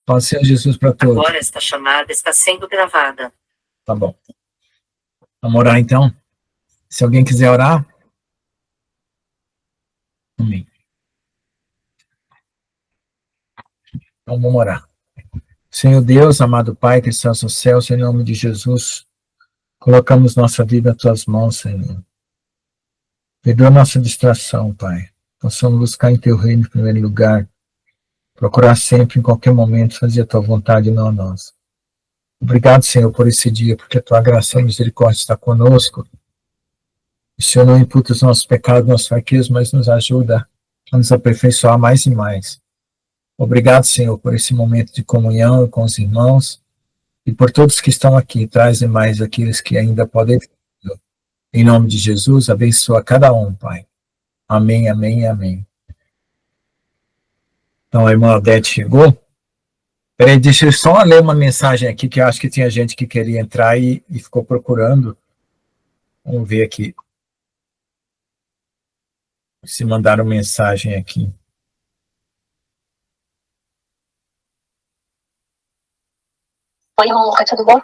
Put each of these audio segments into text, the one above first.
Paz, Senhor Jesus, para todos. Agora esta chamada está sendo gravada. Tá bom. Vamos orar, então? Se alguém quiser orar. Amém. Então, vamos orar. Senhor Deus, amado Pai, que estás no céu, em nome de Jesus, colocamos nossa vida nas tuas mãos, Senhor. Perdoa nossa distração, Pai. Possamos buscar em teu reino em primeiro lugar, procurar sempre, em qualquer momento, fazer a tua vontade e não a nossa. Obrigado, Senhor, por esse dia, porque a tua graça e misericórdia está conosco. O Senhor não imputa os nossos pecados, nossas fraquezas, mas nos ajuda a nos aperfeiçoar mais e mais. Obrigado, Senhor, por esse momento de comunhão com os irmãos e por todos que estão aqui. Traze mais aqueles que ainda podem vir. Em nome de Jesus, abençoa cada um, Pai. Amém, amém, amém. Então, a irmã Odete chegou. Peraí, deixa eu só ler uma mensagem aqui, que eu acho que tinha gente que queria entrar e ficou procurando. Vamos ver aqui. Se mandaram mensagem aqui. Oi, irmão Luca, tudo bom?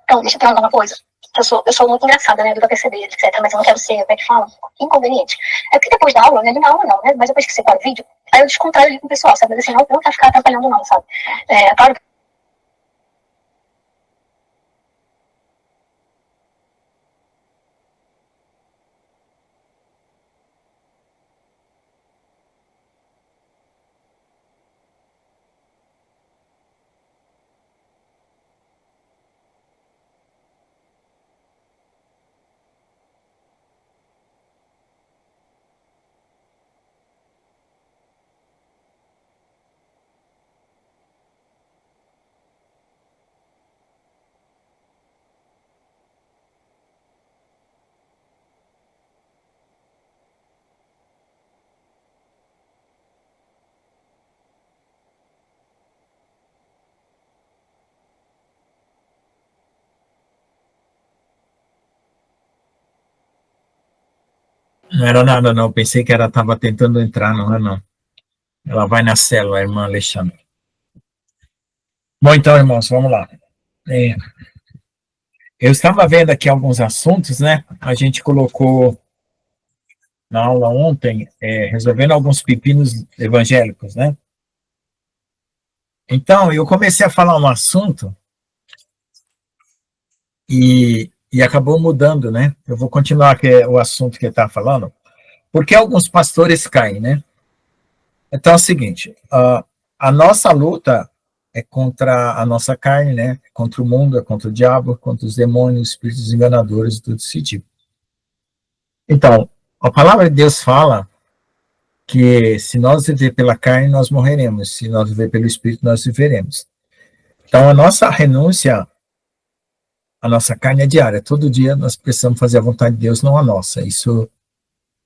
Então, deixa eu te falar uma coisa. Eu sou muito engraçada, né? Do que eu percebi, etc. Mas eu não quero ser, como é que fala? Inconveniente. É porque depois da aula, né? Na aula não, né? Mas depois que você para o vídeo, aí eu descontraio ali com o pessoal, sabe? Mas assim, não pra ficar atrapalhando não, sabe? É claro que Não era nada, não. Pensei que ela estava tentando entrar, não é não. Ela vai na célula, a irmã Alexandre. Bom, então, irmãos, vamos lá. Eu estava vendo aqui alguns assuntos, né? A gente colocou na aula ontem, resolvendo alguns pepinos evangélicos, né? Então, eu comecei a falar um assunto e acabou mudando, né? Eu vou continuar que é o assunto que ele está falando. Porque alguns pastores caem, né? Então é o seguinte, a nossa luta é contra a nossa carne, né? Contra o mundo, é contra o diabo, contra os demônios, espíritos enganadores e tudo esse tipo. Então, a palavra de Deus fala que se nós viver pela carne, nós morreremos. Se nós viver pelo Espírito, nós viveremos. Então, a nossa renúncia, a nossa carne é diária. Todo dia nós precisamos fazer a vontade de Deus, não a nossa. Isso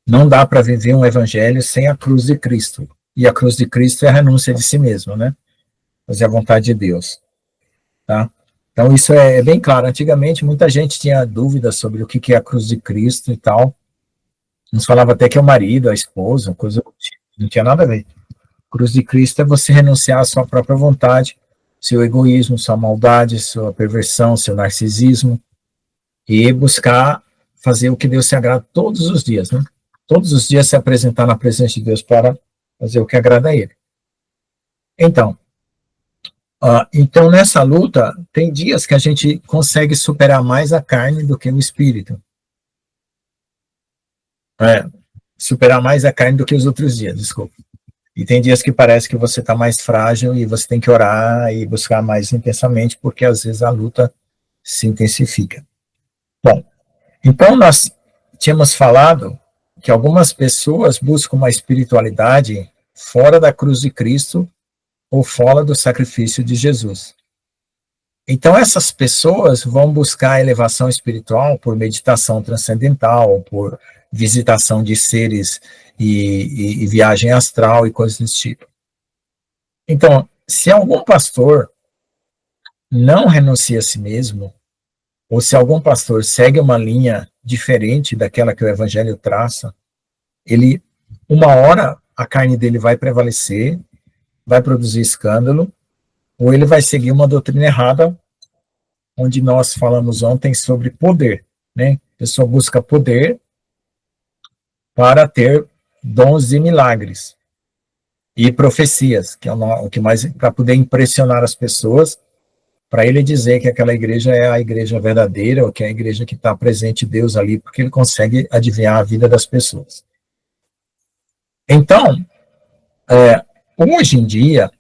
não dá para viver um evangelho sem a cruz de Cristo. E a cruz de Cristo é a renúncia de si mesmo, né? Fazer a vontade de Deus. Tá? Então, isso é bem claro. Antigamente, muita gente tinha dúvidas sobre o que é a cruz de Cristo e tal. Uns falavam até que é o marido, a esposa, coisa do tipo. Não tinha nada a ver. Cruz de Cristo é você renunciar à sua própria vontade, seu egoísmo, sua maldade, sua perversão, seu narcisismo, e buscar fazer o que Deus se agrada todos os dias, né? Todos os dias se apresentar na presença de Deus para fazer o que agrada a Ele. Então, nessa luta, tem dias que a gente consegue superar mais a carne do que o espírito. Superar mais a carne do que os outros dias, desculpa. E tem dias que parece que você está mais frágil e você tem que orar e buscar mais intensamente, porque às vezes a luta se intensifica. Bom, então nós tínhamos falado que algumas pessoas buscam uma espiritualidade fora da cruz de Cristo ou fora do sacrifício de Jesus. Então essas pessoas vão buscar elevação espiritual por meditação transcendental, por visitação de seres e viagem astral e coisas desse tipo. Então, se algum pastor não renuncia a si mesmo, ou se algum pastor segue uma linha diferente daquela que o evangelho traça, ele, uma hora, a carne dele vai prevalecer, vai produzir escândalo, ou ele vai seguir uma doutrina errada, onde nós falamos ontem sobre poder, né? A pessoa busca poder para ter dons e milagres e profecias, que é o que mais para poder impressionar as pessoas, para ele dizer que aquela igreja é a igreja verdadeira, ou que é a igreja que está presente Deus ali, porque ele consegue adivinhar a vida das pessoas. Então, hoje em dia,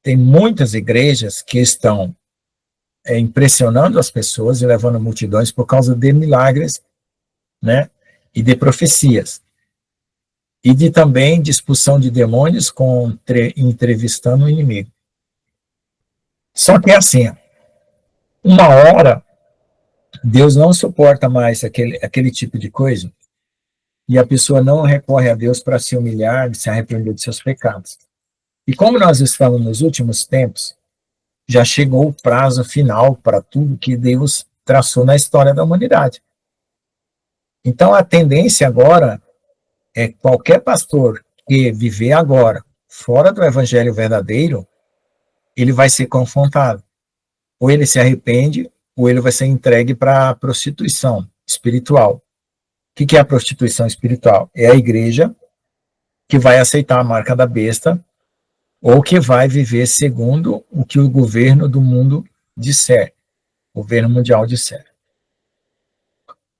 tem muitas igrejas que estão impressionando as pessoas e levando multidões por causa de milagres, né, e de profecias. E de também de expulsão de demônios entrevistando o inimigo. Só que é assim, uma hora, Deus não suporta mais aquele tipo de coisa, e a pessoa não recorre a Deus para se humilhar, se arrepender de seus pecados. E como nós estamos nos últimos tempos, já chegou o prazo final para tudo que Deus traçou na história da humanidade. Então a tendência agora é qualquer pastor que viver agora fora do evangelho verdadeiro, ele vai ser confrontado. Ou ele se arrepende, ou ele vai ser entregue para a prostituição espiritual. O que é a prostituição espiritual? É a igreja que vai aceitar a marca da besta, ou que vai viver segundo o que o governo do mundo disser, o governo mundial disser.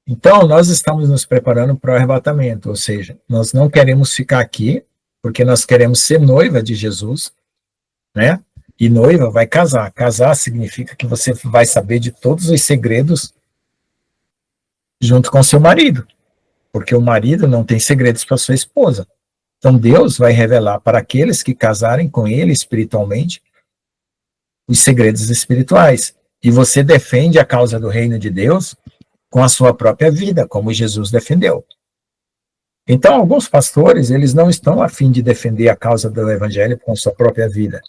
Então, nós estamos nos preparando para o arrebatamento, ou seja, nós não queremos ficar aqui, porque nós queremos ser noiva de Jesus, né? E noiva vai casar. Casar significa que você vai saber de todos os segredos junto com seu marido, porque o marido não tem segredos para sua esposa. Então, Deus vai revelar para aqueles que casarem com ele espiritualmente os segredos espirituais. E você defende a causa do reino de Deus com a sua própria vida, como Jesus defendeu. Então, alguns pastores, eles não estão a fim de defender a causa do evangelho com a sua própria vida,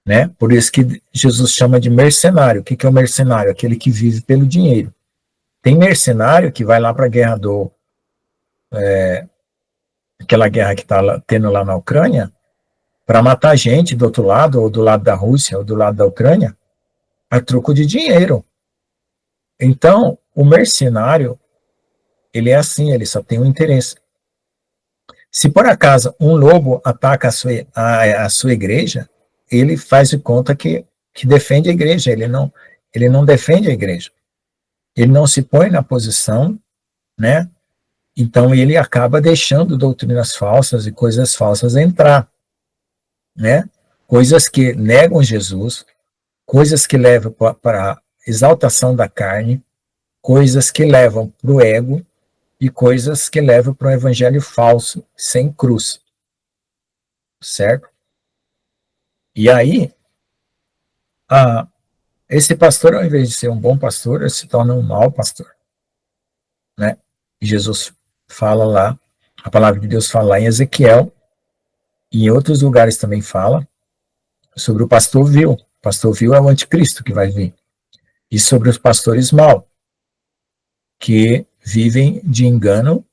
né? Por isso que Jesus chama de mercenário. O que é o mercenário? Aquele que vive pelo dinheiro. Tem mercenário que vai lá para a guerra aquela guerra que está tendo lá na Ucrânia, para matar gente do outro lado, ou do lado da Rússia, ou do lado da Ucrânia, a troco de dinheiro. Então, o mercenário, ele é assim, ele só tem um interesse. Se por acaso um lobo ataca a sua igreja, ele faz de conta que defende a igreja, ele não defende a igreja. Ele não se põe na posição, né? Então ele acaba deixando doutrinas falsas e coisas falsas entrar, né? Coisas que negam Jesus, coisas que levam para a exaltação da carne, coisas que levam para o ego e coisas que levam para um evangelho falso, sem cruz. Certo? E aí, esse pastor, ao invés de ser um bom pastor, ele se torna um mau pastor. Né? E Jesus fala lá, a palavra de Deus fala lá em Ezequiel, e em outros lugares também fala, sobre o pastor vil. O pastor vil é o anticristo que vai vir. E sobre os pastores maus, que vivem de engano,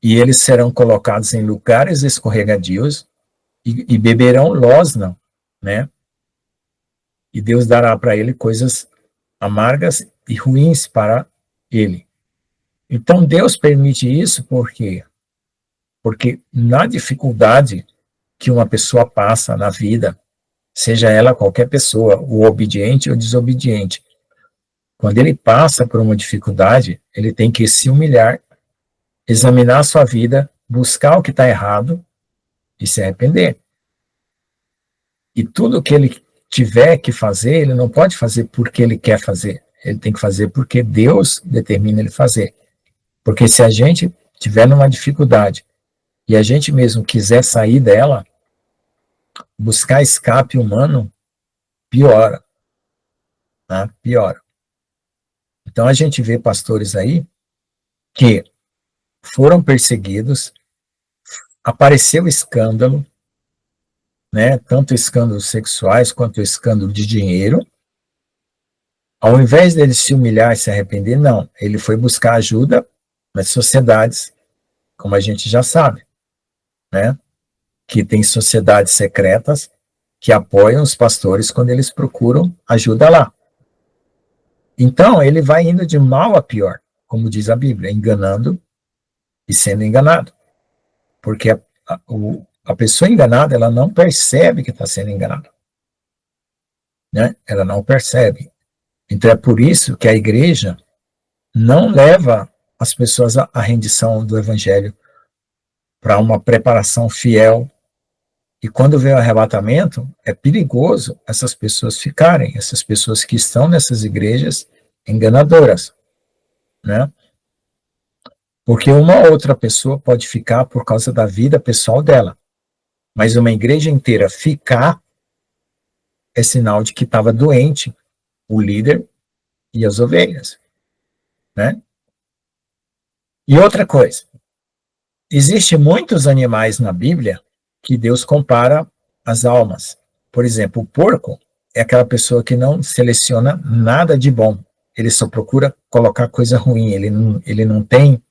e eles serão colocados em lugares escorregadios e beberão losna, né? E Deus dará para ele coisas amargas e ruins para ele. Então Deus permite isso por quê? Porque na dificuldade que uma pessoa passa na vida, seja ela qualquer pessoa, o obediente ou desobediente, quando ele passa por uma dificuldade, ele tem que se humilhar, examinar a sua vida, buscar o que está errado e se arrepender. E tudo que ele tiver que fazer, ele não pode fazer porque ele quer fazer. Ele tem que fazer porque Deus determina ele fazer. Porque se a gente tiver numa dificuldade e a gente mesmo quiser sair dela, buscar escape humano, piora. Tá? Piora. Então a gente vê pastores aí que foram perseguidos, apareceu escândalo, né, tanto escândalos sexuais quanto escândalo de dinheiro. Ao invés dele se humilhar e se arrepender, não, ele foi buscar ajuda nas sociedades, como a gente já sabe, né, que tem sociedades secretas que apoiam os pastores quando eles procuram ajuda lá. Então, ele vai indo de mal a pior, como diz a Bíblia, enganando e sendo enganado. Porque a pessoa enganada, ela não percebe que está sendo enganada. Né? Ela não percebe. Então, é por isso que a igreja não leva as pessoas à rendição do evangelho para uma preparação fiel. E quando vem o arrebatamento, é perigoso essas pessoas ficarem, essas pessoas que estão nessas igrejas enganadoras, né? Porque uma outra pessoa pode ficar por causa da vida pessoal dela, mas uma igreja inteira ficar é sinal de que estava doente o líder e as ovelhas, né? E outra coisa, existem muitos animais na Bíblia que Deus compara as almas. Por exemplo, o porco é aquela pessoa que não seleciona nada de bom. Ele só procura colocar coisa ruim. Ele não tem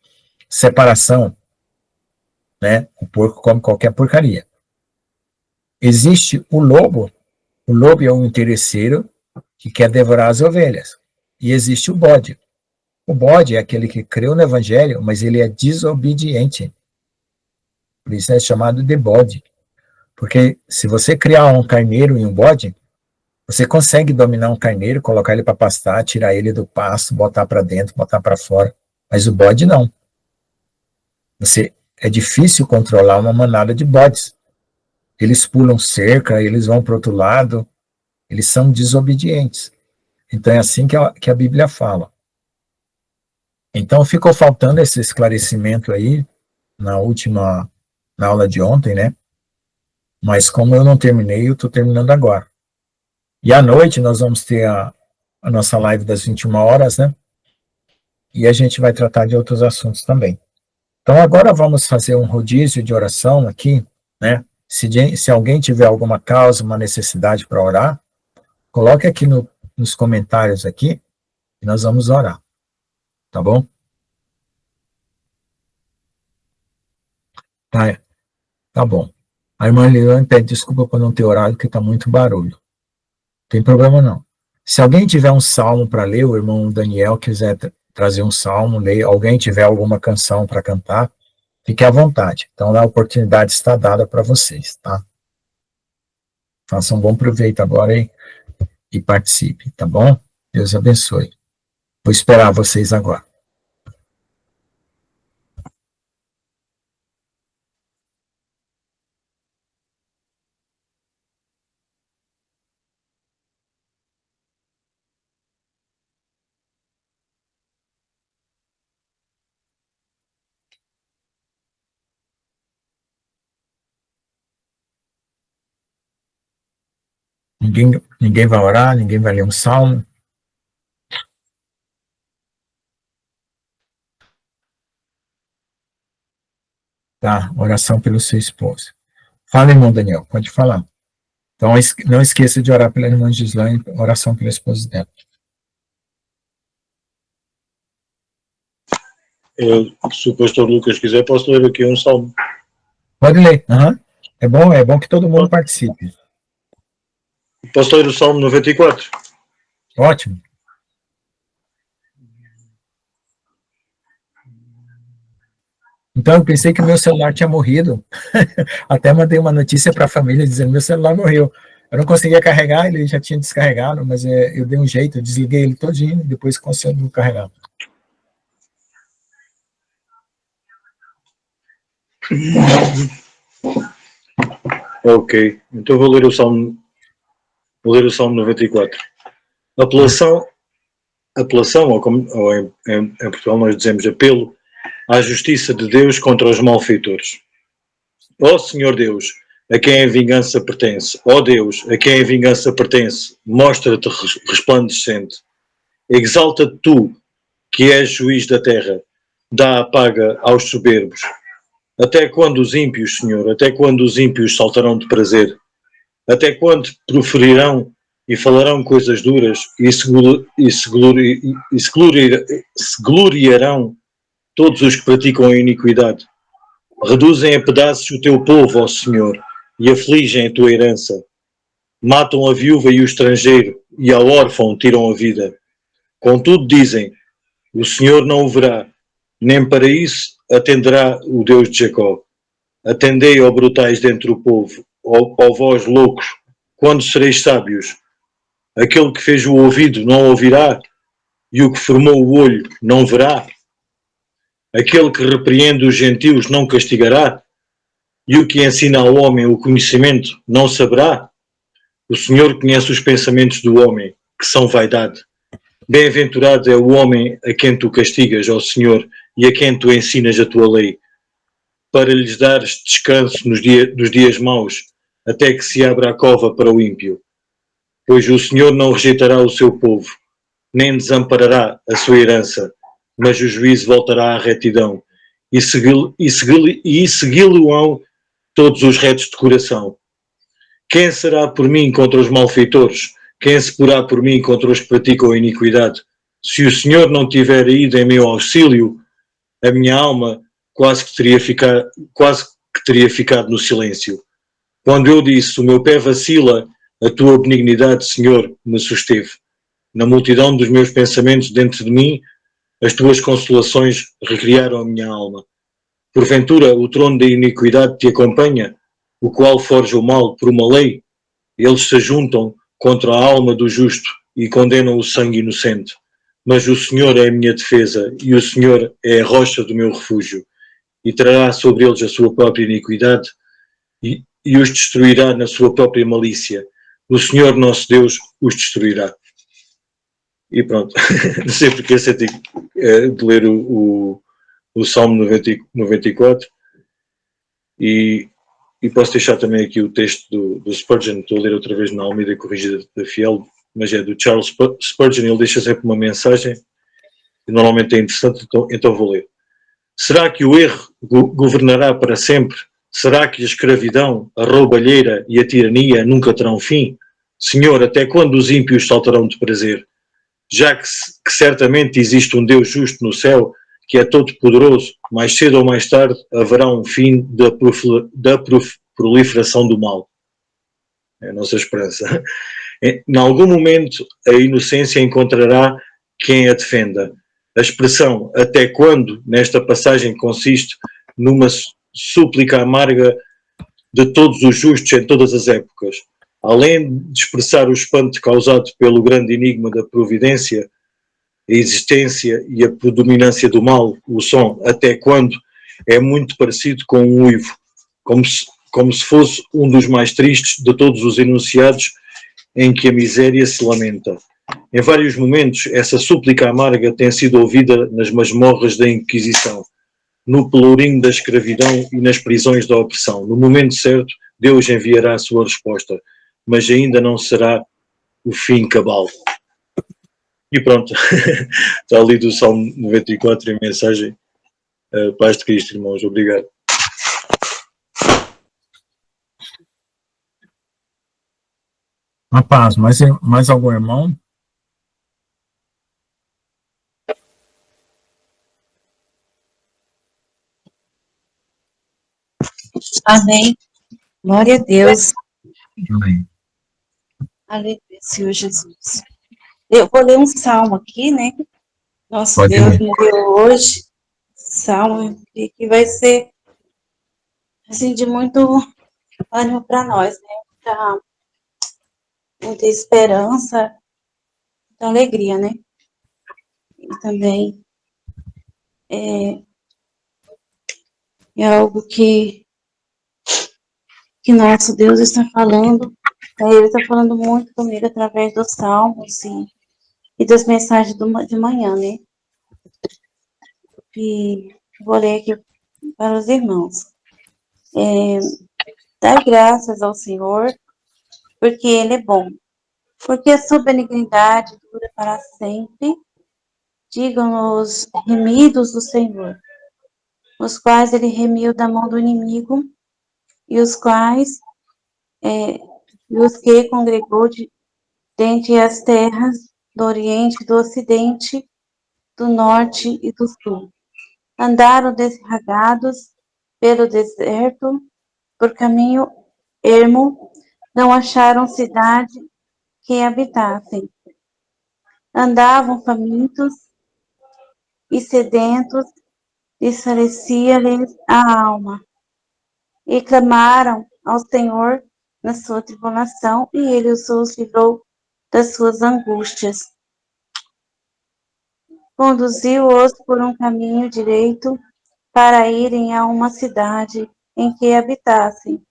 separação. Né? O porco come qualquer porcaria. Existe o lobo. O lobo é um interesseiro que quer devorar as ovelhas. E existe o bode. O bode é aquele que creu no evangelho, mas ele é desobediente. Por isso é chamado de bode. Porque se você criar um carneiro e um bode, você consegue dominar um carneiro, colocar ele para pastar, tirar ele do pasto, botar para dentro, botar para fora. Mas o bode não. É difícil controlar uma manada de bodes. Eles pulam cerca, eles vão para o outro lado, eles são desobedientes. Então é assim que a Bíblia fala. Então ficou faltando esse esclarecimento aí na aula de ontem, né? Mas como eu não terminei, eu estou terminando agora. E à noite nós vamos ter a nossa live das 21 horas, né? E a gente vai tratar de outros assuntos também. Então agora vamos fazer um rodízio de oração aqui, né? Se alguém tiver alguma causa, uma necessidade para orar, coloque aqui nos comentários aqui e nós vamos orar. Tá bom? Tá bom. A irmã Liliane pede desculpa por não ter orado, porque está muito barulho. Não tem problema não. Se alguém tiver um salmo para ler, o irmão Daniel quiser trazer um salmo, ler, alguém tiver alguma canção para cantar, fique à vontade. Então a oportunidade está dada para vocês, tá? Façam um bom proveito agora e participe, tá bom? Deus abençoe. Vou esperar vocês agora. Ninguém vai orar, ninguém vai ler um salmo. Tá, oração pelo seu esposo. Fala, irmão Daniel, pode falar. Então, não esqueça de orar pela irmã Gislaine, oração pela esposa dela. Se o pastor Lucas quiser, posso ler aqui um salmo. Pode ler. Uhum. É bom que todo mundo participe. Posso ler o Salmo 94? Ótimo. Então, eu pensei que o meu celular tinha morrido. Até mandei uma notícia para a família dizendo que meu celular morreu. Eu não conseguia carregar, ele já tinha descarregado, mas eu dei um jeito, eu desliguei ele todinho e depois consegui carregar. Ok, então vou ler o Salmo 94. Apelação, ou em Portugal nós dizemos apelo, à justiça de Deus contra os malfeitores. Ó Senhor Deus, a quem a vingança pertence, ó Deus, a quem a vingança pertence, mostra-te resplandecente. Exalta-te tu, que és juiz da terra, dá a paga aos soberbos. Até quando os ímpios, Senhor, até quando os ímpios saltarão de prazer? Até quando proferirão e falarão coisas duras e se gloriarão todos os que praticam a iniquidade? Reduzem a pedaços o teu povo, ó Senhor, e afligem a tua herança. matam a viúva e o estrangeiro, e ao órfão tiram a vida. Contudo dizem, o Senhor não o verá, nem para isso atenderá o Deus de Jacó. Atendei, ó brutais dentre o povo, ó vós loucos, quando sereis sábios? Aquele que fez o ouvido não ouvirá, e o que formou o olho não verá? Aquele que repreende os gentios não castigará, e o que ensina ao homem o conhecimento não saberá? O Senhor conhece os pensamentos do homem, que são vaidade. Bem-aventurado é o homem a quem tu castigas, ó Senhor, e a quem tu ensinas a tua lei, para lhes dares descanso dos dias maus, até que se abra a cova para o ímpio. Pois o Senhor não rejeitará o seu povo, nem desamparará a sua herança, mas o juízo voltará à retidão, e segui-lo-ão todos os retos de coração. Quem será por mim contra os malfeitores? Quem se porá por mim contra os que praticam a iniquidade? Se o Senhor não tiver ido em meu auxílio, a minha alma quase que teria ficado no silêncio. Quando eu disse, o meu pé vacila, a tua benignidade, Senhor, me susteve. Na multidão dos meus pensamentos dentro de mim, as tuas consolações recriaram a minha alma. Porventura, o trono da iniquidade te acompanha, o qual forja o mal por uma lei? Eles se juntam contra a alma do justo e condenam o sangue inocente. Mas o Senhor é a minha defesa, e o Senhor é a rocha do meu refúgio, e trará sobre eles a sua própria iniquidade, e os destruirá na sua própria malícia. O Senhor nosso Deus os destruirá. E pronto, não sei porque senti de ler o Salmo 94, e posso deixar também aqui o texto do Spurgeon, estou a ler outra vez na Almeida Corrigida da Fiel, mas é do Charles Spurgeon. Ele deixa sempre uma mensagem, e normalmente é interessante, então vou ler. Será que o erro governará para sempre? Será que a escravidão, a roubalheira e a tirania nunca terão fim? Senhor, até quando os ímpios saltarão de prazer? Já que certamente existe um Deus justo no céu, que é todo poderoso, mais cedo ou mais tarde haverá um fim da proliferação do mal. É a nossa esperança. Em algum momento a inocência encontrará quem a defenda. A expressão até quando, nesta passagem, consiste numa súplica amarga de todos os justos em todas as épocas. Além de expressar o espanto causado pelo grande enigma da providência, a existência e a predominância do mal, o som até quando é muito parecido com um uivo, como se fosse um dos mais tristes de todos os enunciados em que a miséria se lamenta. Em vários momentos, essa súplica amarga tem sido ouvida nas masmorras da Inquisição, no pelourinho da escravidão e nas prisões da opressão. No momento certo, Deus enviará a sua resposta, mas ainda não será o fim cabal. E pronto, está ali do Salmo 94 em mensagem. Paz de Cristo, irmãos. Obrigado. Uma paz. Mais algum irmão? Amém. Glória a Deus. Amém. Aleluia, Senhor Jesus. Eu vou ler um salmo aqui, né? Nosso Pode Deus ler. me deu hoje. Salmo que vai ser, assim, de muito ânimo para nós, né? Muita esperança, muita alegria, né? E também é algo que nosso Deus está falando. Ele está falando muito comigo através dos salmos e das mensagens de manhã, né? E vou ler aqui para os irmãos. Dai graças ao Senhor, porque Ele é bom, porque a sua benignidade dura para sempre. Digam os remidos do Senhor, os quais Ele remiu da mão do inimigo, e os que congregou dentre as terras do Oriente, do Ocidente, do Norte e do Sul. Andaram desragados pelo deserto, por caminho ermo, não acharam cidade que habitassem. Andavam famintos e sedentos, desfalecia-lhes a alma. E clamaram ao Senhor na sua tribulação, e ele os livrou das suas angústias. Conduziu-os por um caminho direito para irem a uma cidade em que habitassem.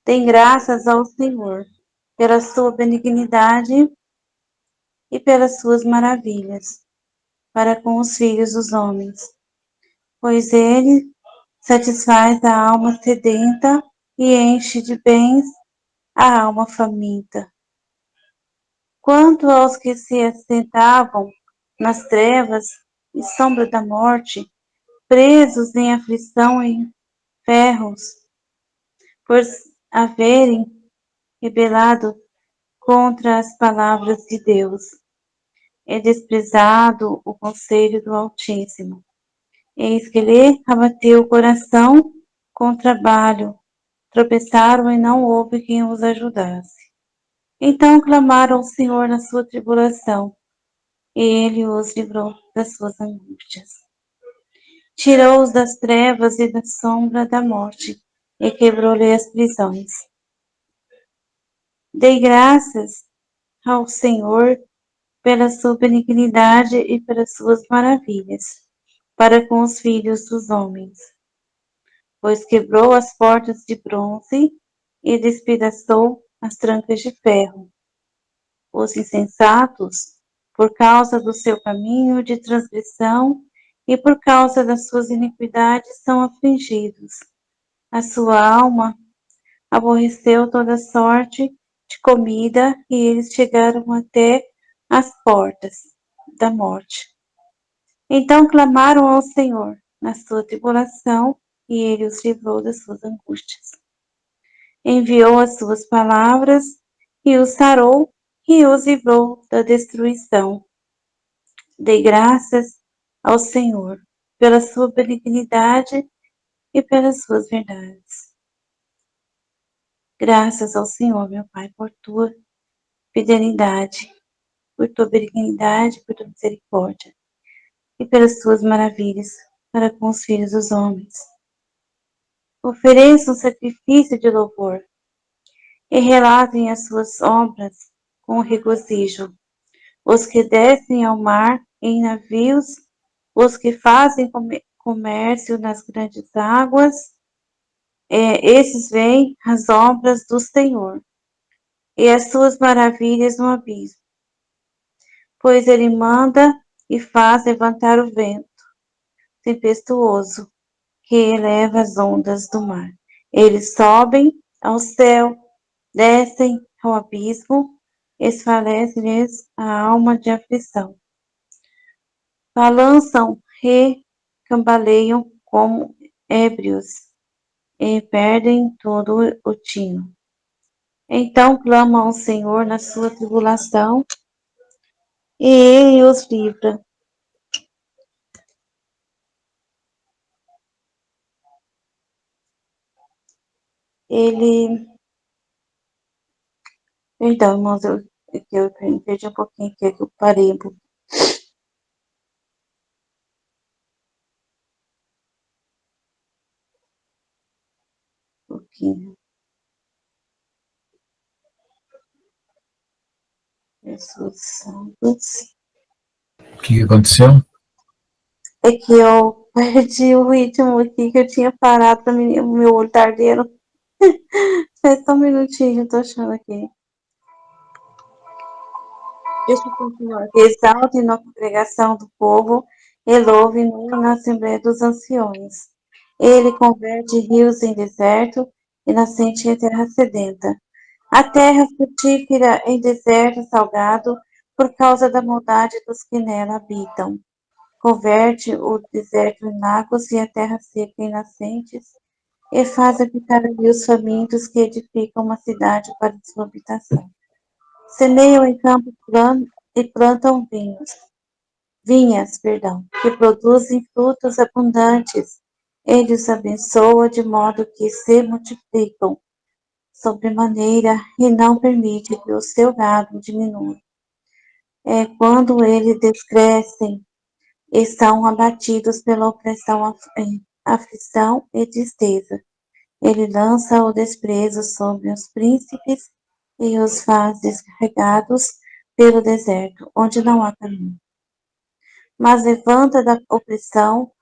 Dêem graças ao Senhor pela sua benignidade e pelas suas maravilhas para com os filhos dos homens, pois ele satisfaz a alma sedenta e enche de bens a alma faminta. Quanto aos que se assentavam nas trevas e sombra da morte, presos em aflição e ferros, por haverem rebelado contra as palavras de Deus, e desprezado o conselho do Altíssimo. Eis que lhe abateu o coração com trabalho, tropeçaram e não houve quem os ajudasse. Então clamaram ao Senhor na sua tribulação, e ele os livrou das suas angústias. Tirou-os das trevas e da sombra da morte, e quebrou-lhe as prisões. Dei graças ao Senhor pela sua benignidade e pelas suas maravilhas, para com os filhos dos homens. Pois quebrou as portas de bronze e despedaçou as trancas de ferro. Os insensatos, por causa do seu caminho de transgressão e por causa das suas iniquidades, são afligidos. A sua alma aborreceu toda sorte de comida e eles chegaram até as portas da morte. Então clamaram ao Senhor na sua tribulação e ele os livrou das suas angústias. Enviou as suas palavras e os sarou e os livrou da destruição. Dei graças ao Senhor pela sua benignidade e pelas suas verdades. Graças ao Senhor, meu Pai, por tua fidelidade, por tua benignidade, por tua misericórdia e pelas tuas maravilhas para com os filhos dos homens. Ofereçam sacrifício de louvor e relatem as suas obras com regozijo. Os que descem ao mar em navios, os que fazem comércio nas grandes águas, esses veem as obras do Senhor e as suas maravilhas no abismo. Pois ele manda e faz levantar o vento tempestuoso que eleva as ondas do mar. Eles sobem ao céu, descem ao abismo, esfalece-lhes a alma de aflição. Balançam e cambaleiam como ébrios e perdem todo o tino. Então clamam ao Senhor na sua tribulação e ele os livra. Perdão, irmãos, eu perdi um pouquinho aqui, que eu parei um pouquinho. Jesus Santos. O que aconteceu? É que eu perdi o ritmo aqui, que eu tinha parado para o meu olho tá ardendo. Espera só um minutinho, eu tô achando aqui. Deixa eu continuar. Exalte na congregação do povo e louve na Assembleia dos Anciões. Ele converte rios em deserto e nascente em terra sedenta. A terra frutífera em deserto salgado por causa da maldade dos que nela habitam. Converte o deserto em lagos e a terra seca em nascentes, e faz habitar ali os famintos que edificam uma cidade para sua habitação. Semeiam em campos e plantam vinhas, que produzem frutos abundantes. Ele os abençoa de modo que se multiplicam. sobremaneira e não permite que o seu gado diminua. Quando eles descrescem, e são abatidos pela opressão, aflição e tristeza. Ele lança o desprezo sobre os príncipes e os faz descarregados pelo deserto, onde não há caminho. Mas levanta da opressão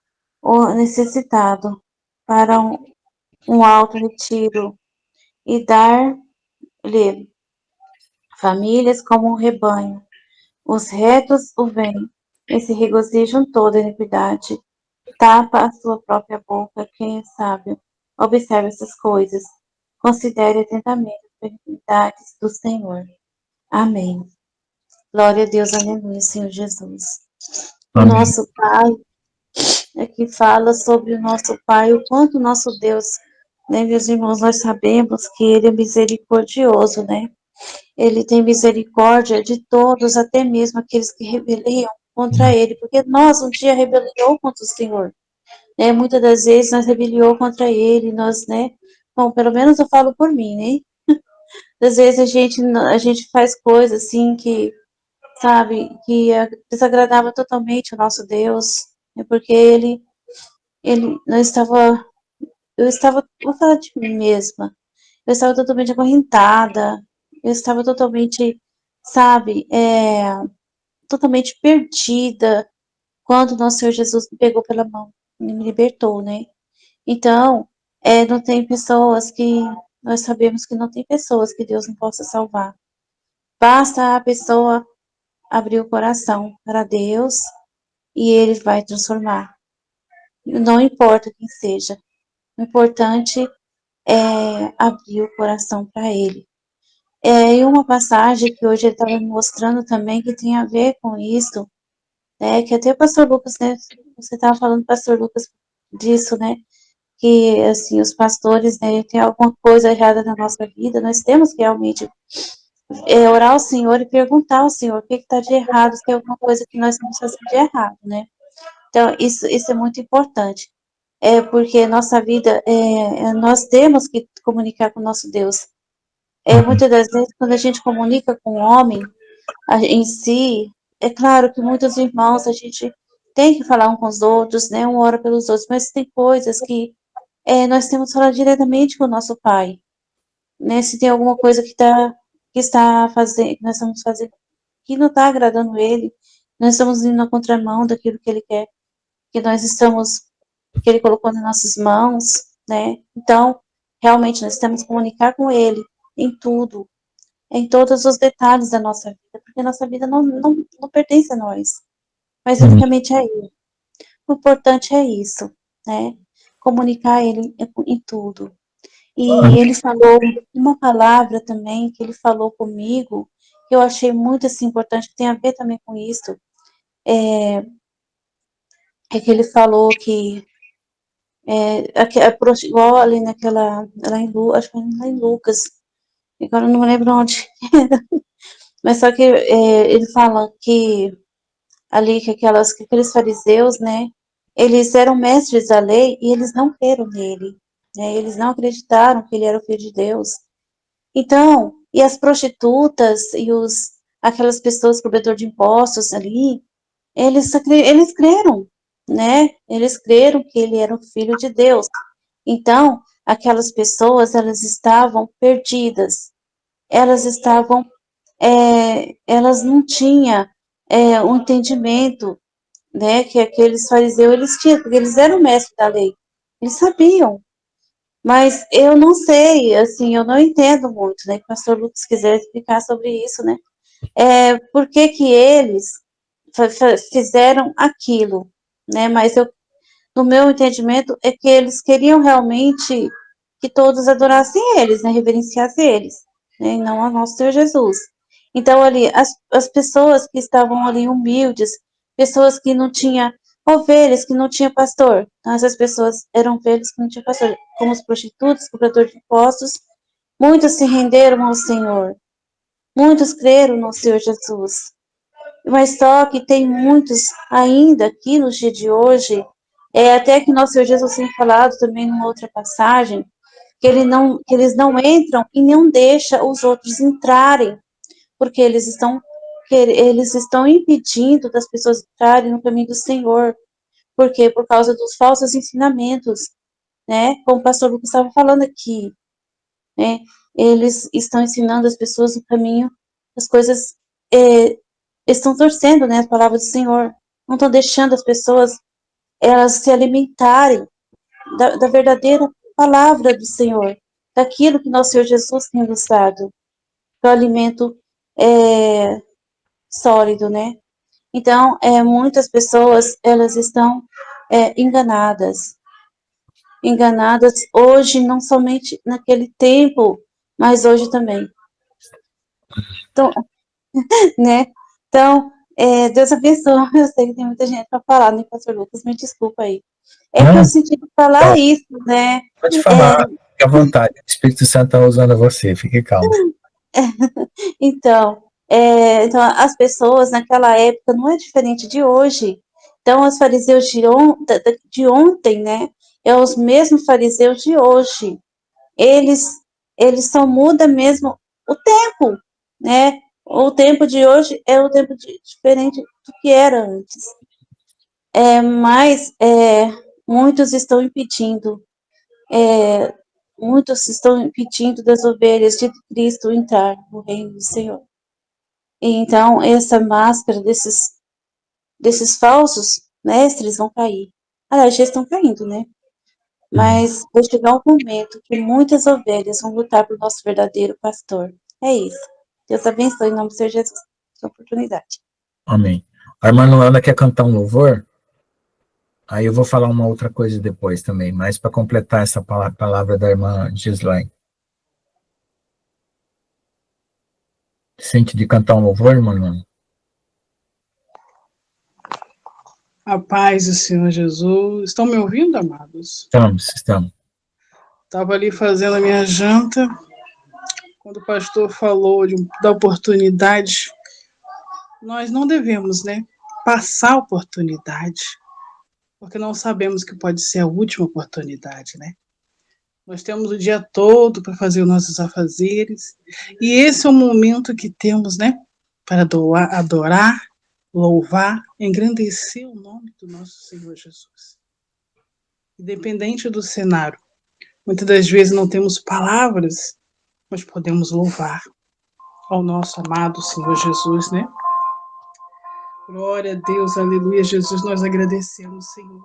o necessitado para um alto retiro e dar-lhe famílias como um rebanho. Os retos o veem e se regozijam toda a iniquidade. Tapa a sua própria boca quem é sábio. Observe essas coisas. Considere atentamente as benignidades do Senhor. Amém. Glória a Deus, aleluia, Senhor Jesus. O Amém. nosso Pai, aqui fala sobre o nosso Pai, o quanto o nosso Deus, né, meus irmãos, nós sabemos que Ele é misericordioso, né? Ele tem misericórdia de todos, até mesmo aqueles que rebeliam contra Ele, porque nós um dia rebeliou contra o Senhor. Muitas das vezes nós rebeliou contra Ele, nós, né? Bom, pelo menos eu falo por mim, né? Às vezes a gente faz coisas assim que, sabe, que desagradava totalmente o nosso Deus, porque eu estava, vou falar de mim mesma, eu estava totalmente acorrentada, eu estava totalmente, sabe, totalmente perdida, quando nosso Senhor Jesus me pegou pela mão e me libertou, né? Então, não tem pessoas que, nós sabemos que não tem pessoas que Deus não possa salvar. Basta a pessoa abrir o coração para Deus e Ele vai transformar. Não importa quem seja. O importante é abrir o coração para Ele. E uma passagem que hoje ele estava me mostrando também, que tem a ver com isso, que até o pastor Lucas, né, você estava falando, pastor Lucas, disso, né, que, assim, os pastores, né, tem alguma coisa errada na nossa vida, nós temos que realmente orar ao Senhor e perguntar ao Senhor o que está de errado, se tem alguma coisa que nós estamos fazendo de errado, né. Então, isso é muito importante, porque nossa vida, nós temos que comunicar com o nosso Deus. Muitas das vezes, quando a gente comunica com o homem em si, é claro que muitos irmãos, a gente tem que falar um com os outros, né, um ora pelos outros, mas tem coisas que nós temos que falar diretamente com o nosso Pai, né, se tem alguma coisa que está fazendo, que nós estamos fazendo, que não está agradando Ele, nós estamos indo na contramão daquilo que Ele quer, que Ele colocou nas nossas mãos, né, então, realmente, nós temos que comunicar com Ele em tudo, em todos os detalhes da nossa vida, porque a nossa vida não pertence a nós, mas unicamente a Ele. O importante é isso, né, comunicar Ele em tudo. E ele falou uma palavra também, que ele falou comigo, que eu achei muito assim, importante, que tem a ver também com isso, que ele falou que, igual ali naquela, lá em acho que lá em Lucas, agora eu não me lembro onde, mas só que ele fala que ali, que aqueles fariseus, né, eles eram mestres da lei e eles não creram nele, né, eles não acreditaram que ele era o Filho de Deus. Então, e as prostitutas e aquelas pessoas cobrador de impostos ali, eles creram, né? Eles creram que ele era o Filho de Deus. Então, aquelas pessoas, elas estavam perdidas. Elas estavam, elas não tinham um entendimento, né? Que aqueles fariseus, eles tinham, porque eles eram mestres da lei. Eles sabiam. Mas eu não sei, assim, eu não entendo muito, né? Que o pastor Lucas quiser explicar sobre isso, né? Por que que eles fizeram aquilo, né? Mas no meu entendimento, é que eles queriam realmente que todos adorassem eles, né? Reverenciassem eles, né? E não ao nosso Senhor Jesus. Então, ali, as pessoas que estavam ali humildes, pessoas que não tinham ovelhas, que não tinha pastor. Então, essas pessoas eram ovelhas que não tinham pastor, como os prostitutos, cobradores de impostos. Muitos se renderam ao Senhor. Muitos creram no Senhor Jesus. Mas só que tem muitos ainda aqui no dia de hoje, até que nosso Senhor Jesus tem falado também numa outra passagem, que eles não entram e não deixam os outros entrarem, porque eles estão impedindo das pessoas entrarem no caminho do Senhor. Por quê? Por causa dos falsos ensinamentos, né? Como o pastor Lucas estava falando aqui, né? Eles estão ensinando as pessoas no caminho, as coisas, estão torcendo, né, as palavras do Senhor, não estão deixando as pessoas elas se alimentarem da verdadeira palavra do Senhor, daquilo que nosso Senhor Jesus tem nos dado, do alimento sólido, né? Então, muitas pessoas, elas estão enganadas hoje, não somente naquele tempo, mas hoje também. Então, né? Então, Deus abençoe. Eu sei que tem muita gente para falar, né, pastor Lucas? Me desculpa aí. É que eu Não, senti de falar isso, né? pode falar, fique à vontade. O Espírito Santo está usando você, fique calmo. Então, então, as pessoas naquela época não é diferente de hoje. Então, os fariseus de ontem, né? É os mesmos fariseus de hoje. Eles, eles só mudam mesmo o tempo, né? O tempo de hoje é o tempo diferente do que era antes. Mas muitos estão impedindo, das ovelhas de Cristo entrar no reino do Senhor. E então, essa máscara desses falsos mestres vão cair. Aliás, já estão caindo, né? Mas vai chegar um momento que muitas ovelhas vão lutar por nosso verdadeiro pastor. É isso. Deus abençoe em nome do Senhor Jesus. Essa oportunidade. Amém. A irmã Luana quer cantar um louvor? Aí eu vou falar uma outra coisa depois também, mas para completar essa palavra da irmã Gislaine. Sente de cantar um louvor, irmã Luana? A paz do Senhor Jesus. Estão me ouvindo, amados? Estamos. Estava ali fazendo a minha janta, quando o pastor falou da oportunidade. Nós não devemos, né, passar a oportunidade, porque não sabemos que pode ser a última oportunidade, né? Nós temos o dia todo para fazer os nossos afazeres, e esse é o momento que temos, né, para adorar, louvar, engrandecer o nome do nosso Senhor Jesus. Independente do cenário, muitas das vezes não temos palavras, mas podemos louvar ao nosso amado Senhor Jesus, né? Glória a Deus, aleluia, Jesus, nós agradecemos, Senhor.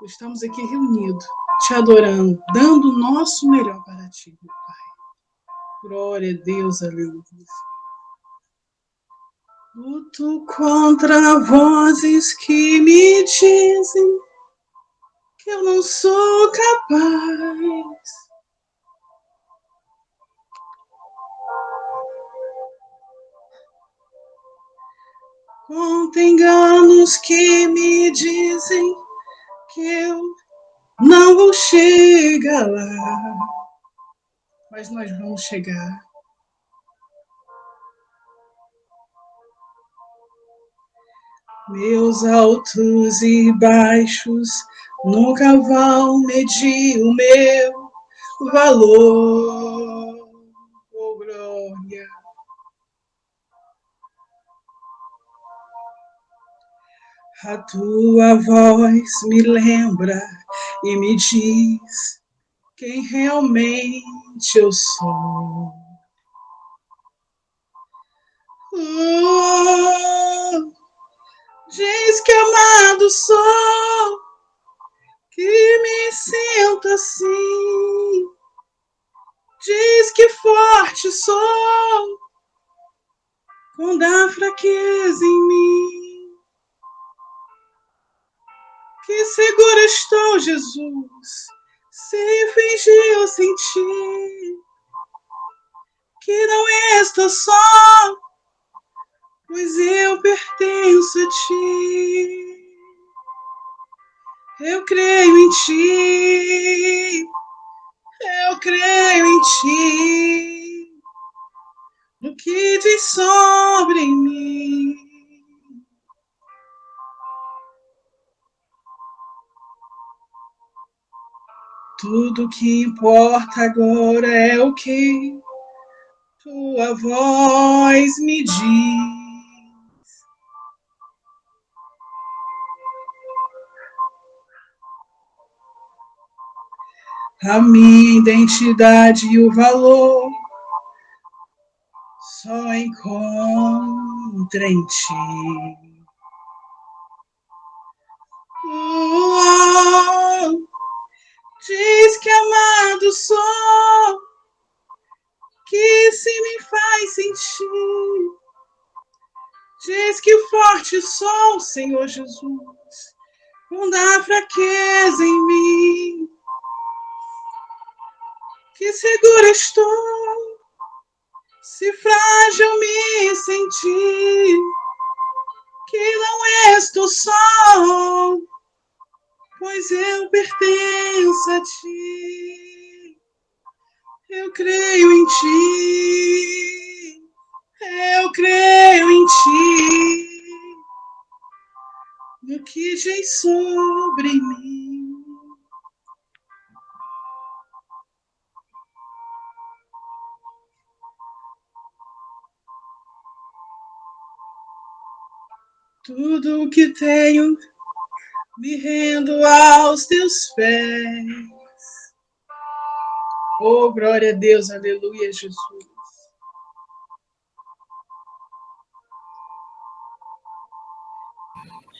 Estamos aqui reunidos, te adorando, dando o nosso melhor para ti, meu Pai. Glória a Deus, aleluia. Luto contra vozes que me dizem que eu não sou capaz. Contra enganos que me dizem que eu não vou chegar lá, mas nós vamos chegar. Meus altos e baixos nunca vão medir o meu valor. Oh, glória. A tua voz me lembra e me diz quem realmente eu sou. Diz que amado sou, que me sinto assim. Diz que forte sou, quando há fraqueza em mim. Que seguro estou, Jesus, se fingir ou sentir que não estou só, pois eu pertenço a ti. Eu creio em ti, eu creio em ti, no que diz sobre mim. Tudo que importa agora é o que tua voz me diz. A minha identidade e o valor só encontro em ti. Diz que amado sou, que se me faz sentir. Diz que forte sou, Senhor Jesus, quando há fraqueza em mim. Que segura estou, se frágil me sentir, que não és tu só, pois eu pertenço a ti. Eu creio em ti, eu creio em ti, no que diz sobre mim. Tudo o que tenho, me rendo aos teus pés. Oh, glória a Deus, aleluia, Jesus.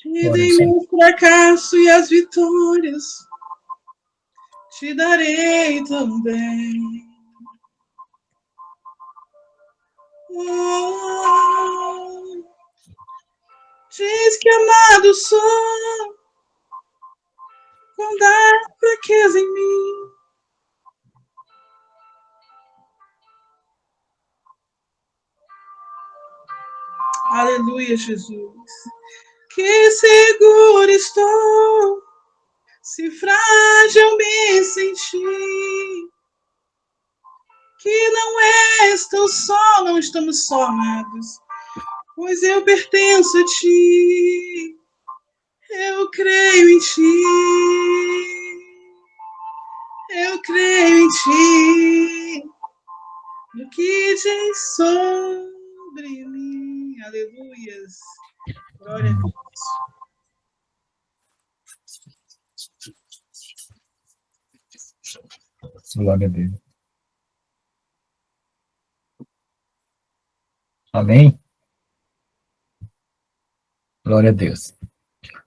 Te dei meu fracasso e as vitórias, te darei também. Oh, diz que amado sou, quando há fraqueza em mim. Aleluia, Jesus. Que seguro estou, se frágil me sentir. Que não és tão só, não estamos só, amados, pois eu pertenço a ti. Eu creio em ti. Eu creio em ti, no que diz sobre mim. Aleluias. Glória a Deus. Glória a Deus. Amém? Glória a Deus.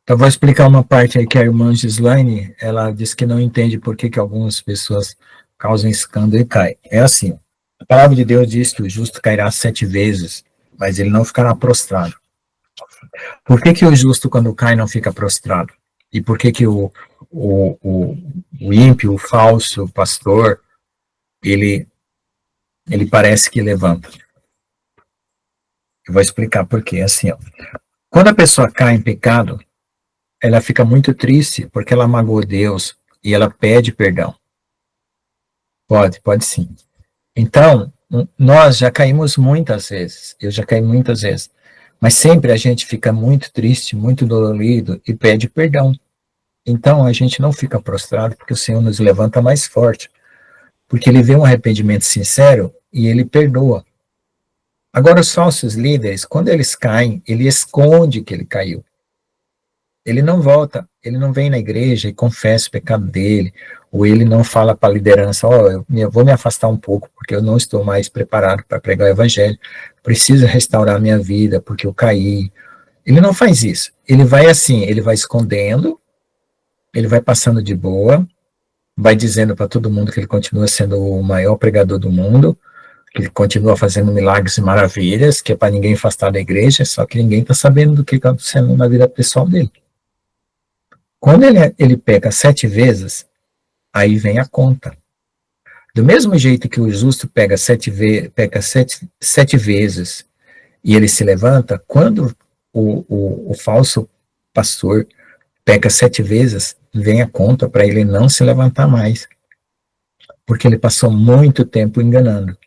Então, vou explicar uma parte aí que a irmã Gislaine, ela disse que não entende por que algumas pessoas causam escândalo e caem. É assim, a palavra de Deus diz que o justo cairá 7 vezes, mas ele não ficará prostrado. Por que o justo, quando cai, não fica prostrado? E por que o ímpio, o falso, o pastor, ele parece que levanta? Eu vou explicar por quê. Assim, ó, quando a pessoa cai em pecado, ela fica muito triste porque ela magoou Deus e ela pede perdão. Pode sim. Então, nós já caímos muitas vezes, eu já caí muitas vezes, mas sempre a gente fica muito triste, muito dolorido e pede perdão. Então, a gente não fica prostrado porque o Senhor nos levanta mais forte, porque Ele vê um arrependimento sincero e Ele perdoa. Agora, os falsos líderes, quando eles caem, ele esconde que ele caiu. Ele não volta, ele não vem na igreja e confessa o pecado dele, ou ele não fala para a liderança, eu vou me afastar um pouco, porque eu não estou mais preparado para pregar o evangelho, preciso restaurar minha vida, porque eu caí. Ele não faz isso. Ele vai assim, ele vai escondendo, ele vai passando de boa, vai dizendo para todo mundo que ele continua sendo o maior pregador do mundo, que ele continua fazendo milagres e maravilhas, que é para ninguém afastar da igreja, só que ninguém está sabendo do que está acontecendo na vida pessoal dele. Quando ele peca 7 vezes, aí vem a conta. Do mesmo jeito que o justo peca 7 vezes e ele se levanta, quando o falso pastor peca 7 vezes, vem a conta para ele não se levantar mais. Porque ele passou muito tempo enganando.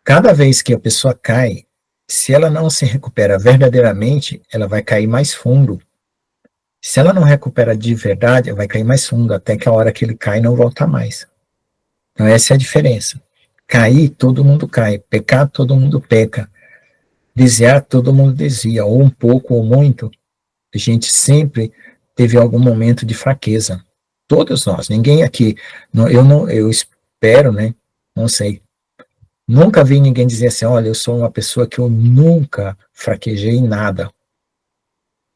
Cada vez que a pessoa cai, se ela não se recupera verdadeiramente, ela vai cair mais fundo. Se ela não recupera de verdade, vai cair mais fundo, até que a hora que ele cai não volta mais. Então essa é a diferença. Cair, todo mundo cai. Pecar, todo mundo peca. Desviar, todo mundo desvia. Ou um pouco ou muito, a gente sempre teve algum momento de fraqueza. Todos nós. Ninguém aqui. Eu espero, né? Não sei. Nunca vi ninguém dizer assim, olha, eu sou uma pessoa que eu nunca fraquejei em nada.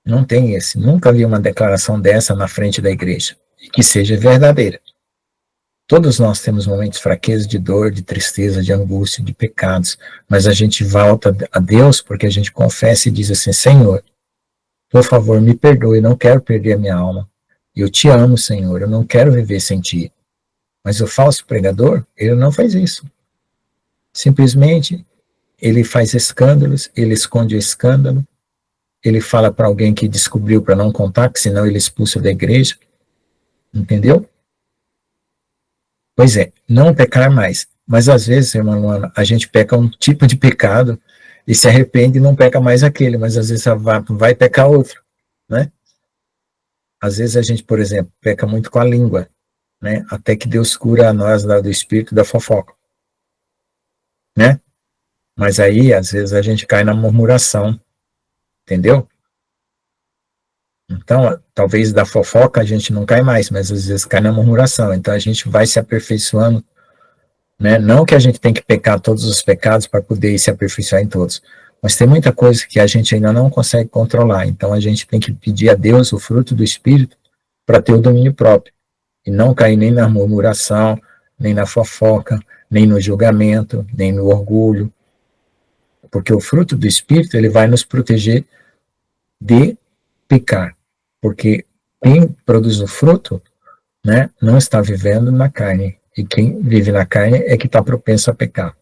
Não tem esse. Nunca vi uma declaração dessa na frente da igreja. E que seja verdadeira. Todos nós temos momentos de fraqueza, de dor, de tristeza, de angústia, de pecados, mas a gente volta a Deus porque a gente confessa e diz assim, Senhor, por favor, me perdoe, eu não quero perder a minha alma. Eu te amo, Senhor, eu não quero viver sem ti. Mas o falso pregador, ele não faz isso. Simplesmente, ele faz escândalos, ele esconde o escândalo, ele fala para alguém que descobriu para não contar, que senão ele expulsa da igreja. Entendeu? Pois é, não pecar mais. Mas às vezes, irmã Luana, a gente peca um tipo de pecado e se arrepende e não peca mais aquele, mas às vezes vai pecar outro, né? Às vezes a gente, por exemplo, peca muito com a língua, né? Até que Deus cura a nós do espírito da fofoca, né? Mas aí, às vezes, a gente cai na murmuração, entendeu? Então, talvez da fofoca a gente não cai mais, mas às vezes cai na murmuração. Então a gente vai se aperfeiçoando, né? Não que a gente tem que pecar todos os pecados para poder se aperfeiçoar em todos, mas tem muita coisa que a gente ainda não consegue controlar. Então a gente tem que pedir a Deus o fruto do Espírito para ter o domínio próprio e não cair nem na murmuração, nem na fofoca, nem no julgamento, nem no orgulho, porque o fruto do Espírito ele vai nos proteger de pecar, porque quem produz o fruto, né, não está vivendo na carne, e quem vive na carne é que está propenso a pecar.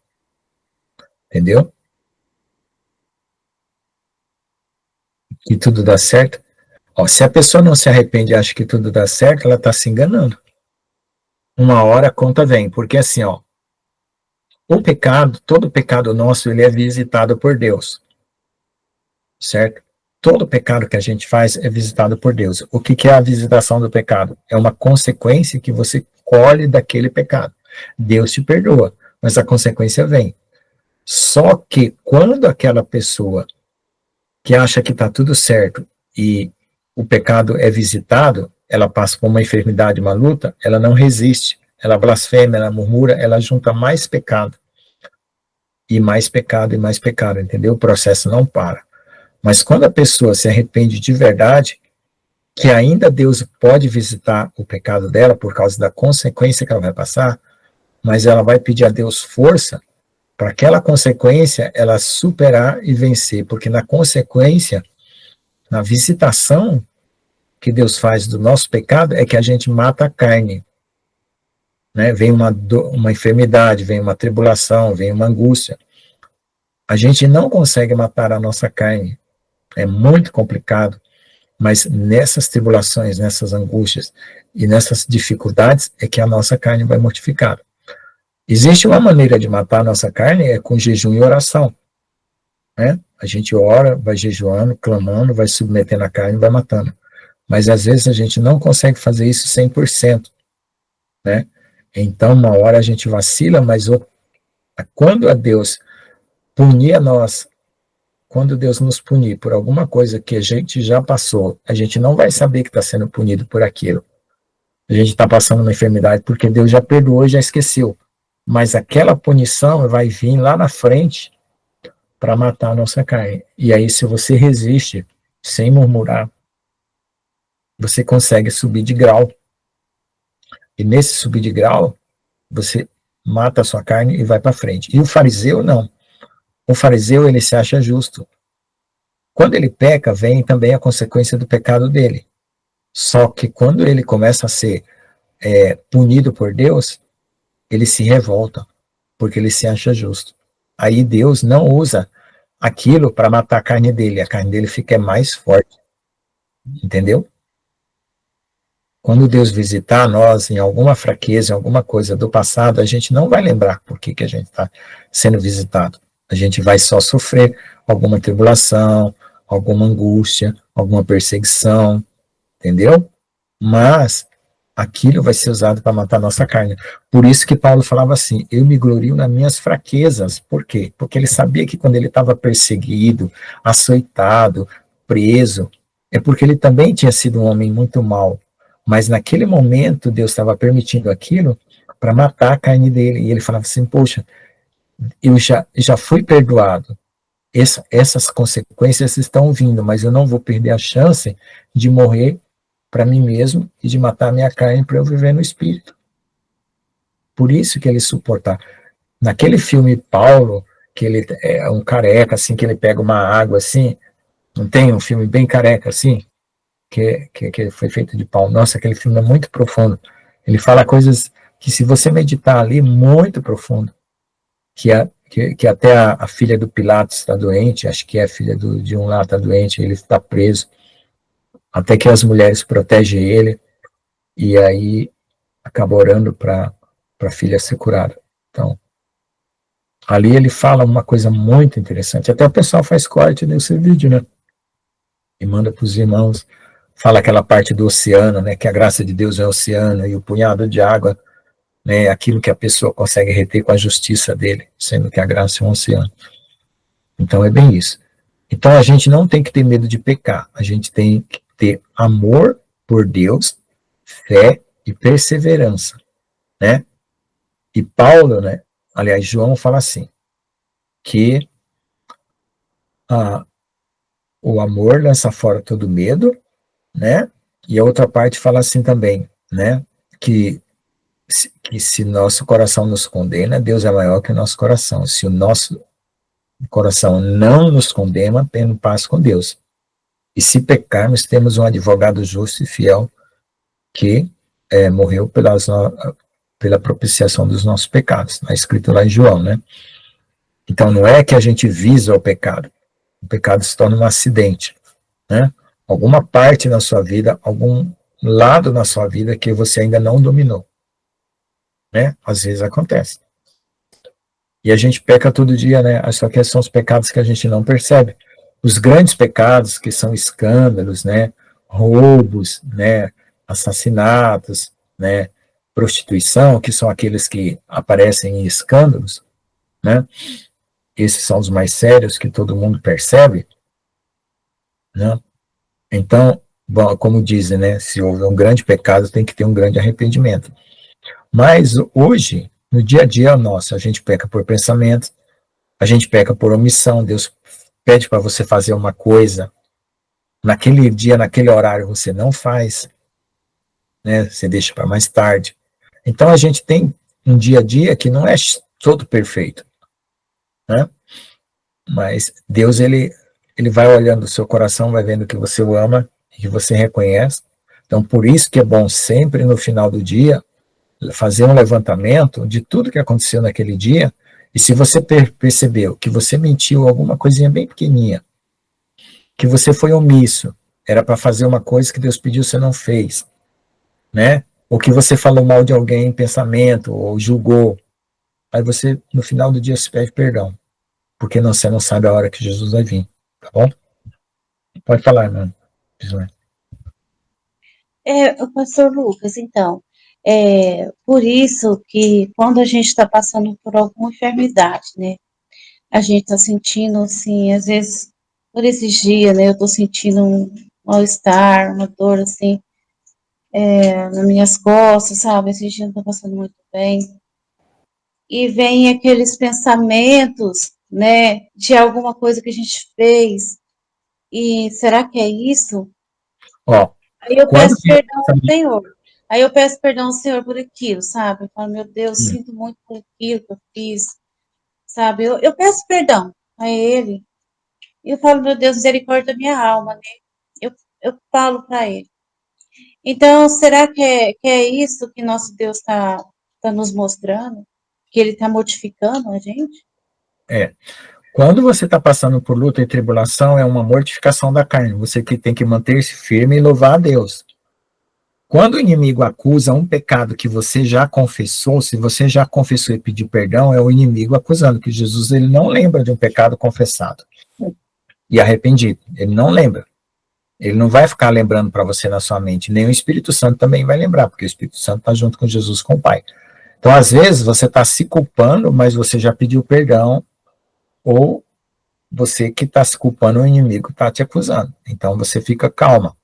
Entendeu? Que tudo dá certo. Ó, se a pessoa não se arrepende e acha que tudo dá certo, ela está se enganando. Uma hora a conta vem, porque assim, ó, o pecado, todo pecado nosso, ele é visitado por Deus, certo? Todo pecado que a gente faz é visitado por Deus. O que é a visitação do pecado? É uma consequência que você colhe daquele pecado. Deus te perdoa, mas a consequência vem. Só que quando aquela pessoa que acha que está tudo certo e o pecado é visitado, ela passa por uma enfermidade, uma luta, ela não resiste, ela blasfema, ela murmura, ela junta mais pecado. E mais pecado, entendeu? O processo não para. Mas quando a pessoa se arrepende de verdade, que ainda Deus pode visitar o pecado dela por causa da consequência que ela vai passar, mas ela vai pedir a Deus força para aquela consequência ela superar e vencer, porque na consequência, na visitação que Deus faz do nosso pecado, é que a gente mata a carne. Né? Vem uma enfermidade, vem uma tribulação, vem uma angústia. A gente não consegue matar a nossa carne. É muito complicado, mas nessas tribulações, nessas angústias e nessas dificuldades é que a nossa carne vai mortificar. Existe uma maneira de matar a nossa carne, é com jejum e oração. Né? A gente ora, vai jejuando, clamando, vai submetendo a carne e vai matando. Mas às vezes a gente não consegue fazer isso 100%. Né? Então, uma hora a gente vacila, mas quando a Deus punir a nós, quando Deus nos punir por alguma coisa que a gente já passou, a gente não vai saber que está sendo punido por aquilo. A gente está passando uma enfermidade porque Deus já perdoou e já esqueceu. Mas aquela punição vai vir lá na frente para matar a nossa carne. E aí, se você resiste, sem murmurar, você consegue subir de grau. E nesse subir de grau, você mata a sua carne e vai para frente. E o fariseu, não. O fariseu, ele se acha justo. Quando ele peca, vem também a consequência do pecado dele. Só que quando ele começa a ser punido por Deus, ele se revolta, porque ele se acha justo. Aí Deus não usa aquilo para matar a carne dele fica mais forte. Entendeu? Quando Deus visitar nós em alguma fraqueza, em alguma coisa do passado, a gente não vai lembrar por que a gente está sendo visitado. A gente vai só sofrer alguma tribulação, alguma angústia, alguma perseguição, entendeu? Mas aquilo vai ser usado para matar a nossa carne. Por isso que Paulo falava assim, eu me glorio nas minhas fraquezas. Por quê? Porque ele sabia que quando ele estava perseguido, açoitado, preso, é porque ele também tinha sido um homem muito mau. Mas naquele momento, Deus estava permitindo aquilo para matar a carne dele. E ele falava assim, poxa, eu já fui perdoado. Essas consequências estão vindo, mas eu não vou perder a chance de morrer para mim mesmo e de matar a minha carne para eu viver no espírito. Por isso que ele suportar. Naquele filme Paulo, que ele é um careca, assim, que ele pega uma água assim, não tem um filme bem careca assim, que foi feito de Paulo. Nossa, aquele filme é muito profundo. Ele fala coisas que, se você meditar ali, muito profundo. Que até a filha do Pilatos está doente, acho que é a filha de um lá está doente, ele está preso. Até que as mulheres protegem ele, e aí acaba orando para a filha ser curada. Então, ali ele fala uma coisa muito interessante. Até o pessoal faz corte nesse vídeo, né? E manda para os irmãos. Fala aquela parte do oceano, né? Que a graça de Deus é o oceano, e o punhado de água, né? Aquilo que a pessoa consegue reter com a justiça dele, sendo que a graça é um oceano. Então é bem isso. Então a gente não tem que ter medo de pecar. A gente tem que ter amor por Deus, fé e perseverança, né? E Paulo, né? Aliás, João fala assim, que o amor lança fora todo medo, né? E a outra parte fala assim também, né? Que se nosso coração nos condena, Deus é maior que o nosso coração. Se o nosso coração não nos condena, temos paz com Deus. E se pecarmos, temos um advogado justo e fiel que morreu pela propiciação dos nossos pecados. Está escrito lá em João, né? Então não é que a gente visa o pecado se torna um acidente, né? Alguma parte na sua vida, algum lado na sua vida que você ainda não dominou, né? Às vezes acontece. E a gente peca todo dia, né? Só que são os pecados que a gente não percebe. Os grandes pecados, que são escândalos, né? Roubos, né? Assassinatos, né? Prostituição, que são aqueles que aparecem em escândalos, né? Esses são os mais sérios, que todo mundo percebe, né? Então, bom, como dizem, né? Se houve um grande pecado, tem que ter um grande arrependimento. Mas hoje, no dia a dia nosso, a gente peca por pensamento, a gente peca por omissão. Deus pede para você fazer uma coisa, naquele dia, naquele horário, você não faz, né? Você deixa para mais tarde. Então, a gente tem um dia a dia que não é todo perfeito, né? Mas Deus, ele vai olhando o seu coração, vai vendo que você o ama, que você reconhece. Então, por isso que é bom sempre, no final do dia, fazer um levantamento de tudo que aconteceu naquele dia, e se você percebeu que você mentiu alguma coisinha bem pequenininha, que você foi omisso, era para fazer uma coisa que Deus pediu, você não fez, né? Ou que você falou mal de alguém em pensamento, ou julgou, aí você, no final do dia, se pede perdão, porque você não sabe a hora que Jesus vai vir, tá bom? Pode falar, irmão. O pastor Lucas, então, por isso que quando a gente está passando por alguma enfermidade, né, a gente está sentindo, assim, às vezes, por esses dias, né, eu estou sentindo um mal-estar, uma dor, assim, nas minhas costas, sabe, esses dias não estou passando muito bem, e vem aqueles pensamentos, né, de alguma coisa que a gente fez, e será que é isso? Aí eu peço perdão ao Senhor. Aí eu peço perdão ao Senhor por aquilo, sabe? Eu falo, meu Deus, sinto muito por aquilo que eu fiz, sabe? Eu peço perdão a Ele. E eu falo, meu Deus, misericórdia da minha alma, né? Eu falo para Ele. Então, será que é isso que nosso Deus está nos mostrando? Que Ele está mortificando a gente? Quando você está passando por luta e tribulação, é uma mortificação da carne. Você que tem que manter-se firme e louvar a Deus. Quando o inimigo acusa um pecado que você já confessou, se você já confessou e pediu perdão, é o inimigo acusando, que Jesus, ele não lembra de um pecado confessado e arrependido. Ele não lembra. Ele não vai ficar lembrando para você na sua mente, nem o Espírito Santo também vai lembrar, porque o Espírito Santo está junto com Jesus, com o Pai. Então, às vezes, você está se culpando, mas você já pediu perdão, ou você que está se culpando, o inimigo está te acusando. Então, você fica calma.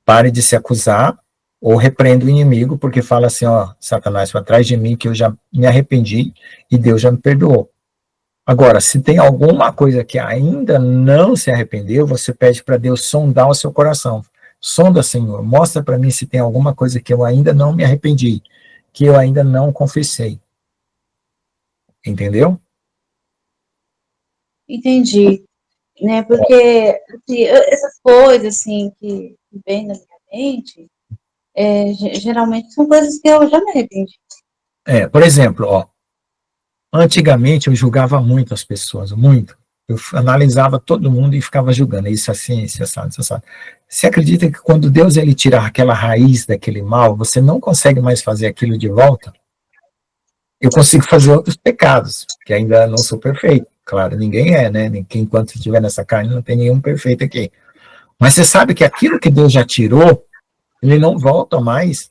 Pare de se acusar, ou repreenda o inimigo, porque fala assim, ó, Satanás, para trás de mim, que eu já me arrependi, e Deus já me perdoou. Agora, se tem alguma coisa que ainda não se arrependeu, você pede para Deus sondar o seu coração. Sonda, Senhor, mostra para mim se tem alguma coisa que eu ainda não me arrependi, que eu ainda não confessei. Entendeu? Entendi, né? Porque assim, essas coisas assim que vêm na minha mente, geralmente são coisas que eu já me arrependi. Por exemplo, ó, antigamente eu julgava muito as pessoas, muito. Eu analisava todo mundo e ficava julgando, isso assim, isso assim, isso assim. Você acredita que quando Deus ele tirar aquela raiz daquele mal, você não consegue mais fazer aquilo de volta? Eu consigo fazer outros pecados, que ainda não sou perfeito. Claro, ninguém é, né? Ninguém, enquanto estiver nessa carne, não tem nenhum perfeito aqui. Mas você sabe que aquilo que Deus já tirou, ele não volta mais.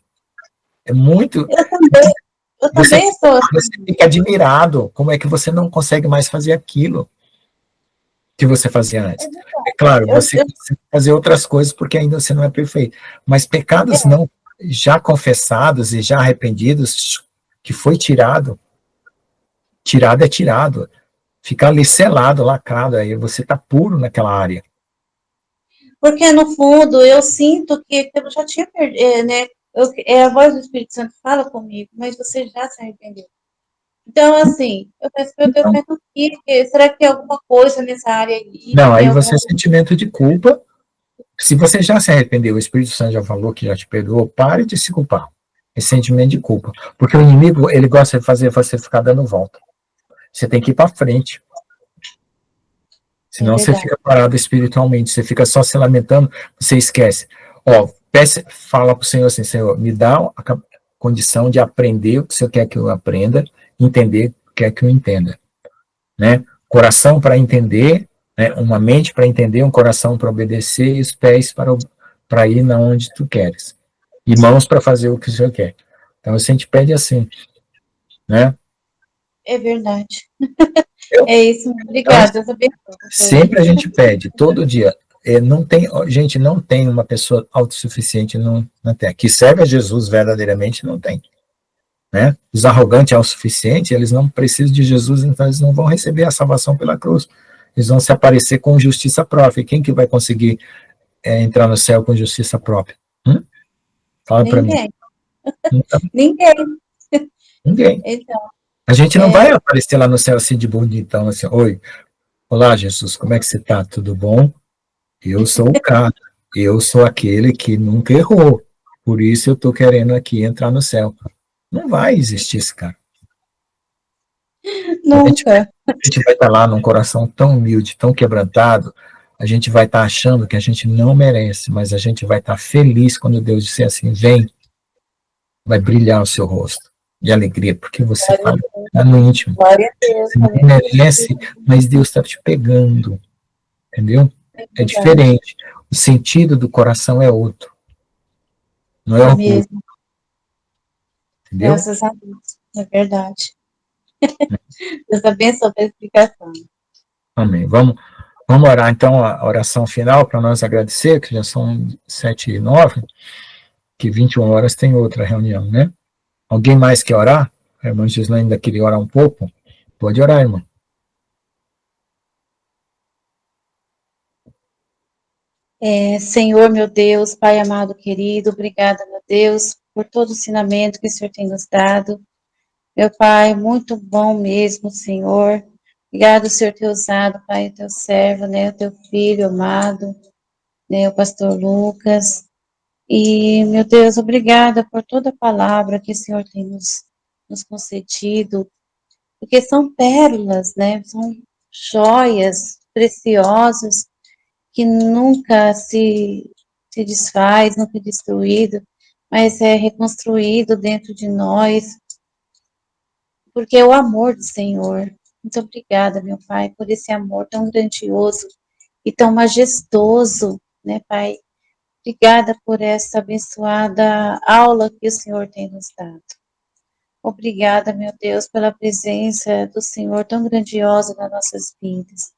É muito. Eu Você, também sou assim. você fica admirado. Como é que você não consegue mais fazer aquilo que você fazia antes? É claro, Eu, você consegue fazer outras coisas porque ainda você não é perfeito. Mas pecados não já confessados e já arrependidos, que foi tirado é tirado. Fica ali selado, lacrado, aí você está puro naquela área. porque no fundo eu sinto que eu já tinha perdido, né? A voz do Espírito Santo fala comigo, mas você já se arrependeu. Então, assim, eu peço para Deus, Então, será que tem alguma coisa nessa área aí? não, Tem aí alguma você é sentimento de culpa. Se você já se arrependeu, o Espírito Santo já falou que já te perdoou, pare de se culpar. É sentimento de culpa. Porque o inimigo, ele gosta de fazer você ficar dando volta. Você tem que ir para frente. É Senão você verdade. fica parado espiritualmente, você fica só se lamentando, você esquece. Ó, fala para o Senhor assim, Senhor, me dá a condição de aprender o que o Senhor quer que eu aprenda, entender o que quer que eu entenda. Né? Coração para entender, né? Uma mente para entender, um coração para obedecer e os pés para ir na onde tu queres. E mãos para fazer o que o Senhor quer. Então, a gente pede assim, né? É verdade. Eu, É isso. então, Obrigada. Deus abençoe você. sempre a gente pede, todo dia. Não tem, gente, não tem uma pessoa autossuficiente na Terra. Que serve a Jesus verdadeiramente, não tem. Né? Os arrogantes ao suficiente, eles não precisam de Jesus, então eles não vão receber a salvação pela cruz. Eles vão se aparecer com justiça própria. E quem que vai conseguir entrar no céu com justiça própria? Fala para mim. Ninguém. Então, Ninguém. ninguém. Então, A gente não vai aparecer lá no céu assim de bonitão, assim, oi, olá Jesus, como é que você está? Tudo bom? Eu sou o cara, eu sou aquele que nunca errou, por isso eu estou querendo aqui entrar no céu. Não vai existir esse cara. A gente, nunca. a gente vai estar lá num coração tão humilde, tão quebrantado, a gente vai estar achando que a gente não merece, mas a gente vai estar feliz quando Deus disser assim, vem, vai brilhar o seu rosto de alegria, porque você fala no íntimo. Glória a Deus. Você não merece, mas Deus está te pegando, entendeu? É diferente. O sentido do coração é outro. Não é É orgulho, mesmo. entendeu? Graças a Deus. É verdade. Deus abençoe a explicação. Amém. Vamos orar então a oração final para nós agradecer, que já são 7h09, que 21 horas tem outra reunião, né? Alguém mais quer orar? A irmã Gislaine ainda queria orar um pouco? Pode orar, irmã. Senhor, meu Deus, Pai amado, querido, obrigada, meu Deus, por todo o ensinamento que o Senhor tem nos dado. Meu Pai, muito bom mesmo, Senhor. Obrigado, Senhor, ter usado, Pai, o teu servo, né, o teu filho amado, né, o pastor Lucas. E, meu Deus, obrigada por toda a palavra que o Senhor tem nos concedido, porque são pérolas, né, são joias preciosas que nunca se desfaz, nunca é destruído, mas é reconstruído dentro de nós, porque é o amor do Senhor. Muito obrigada, meu Pai, por esse amor tão grandioso e tão majestoso, né, Pai? Obrigada por essa abençoada aula que o Senhor tem nos dado. Obrigada, meu Deus, pela presença do Senhor tão grandiosa nas nossas vidas.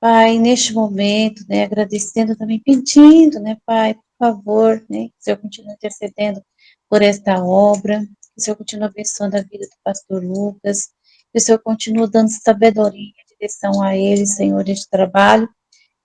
Pai, neste momento, né, agradecendo também, pedindo, né, Pai, por favor, né, que o Senhor continue intercedendo por esta obra, que o Senhor continue abençoando a vida do pastor Lucas, que o Senhor continue dando sabedoria e direção a ele, Senhor, neste trabalho,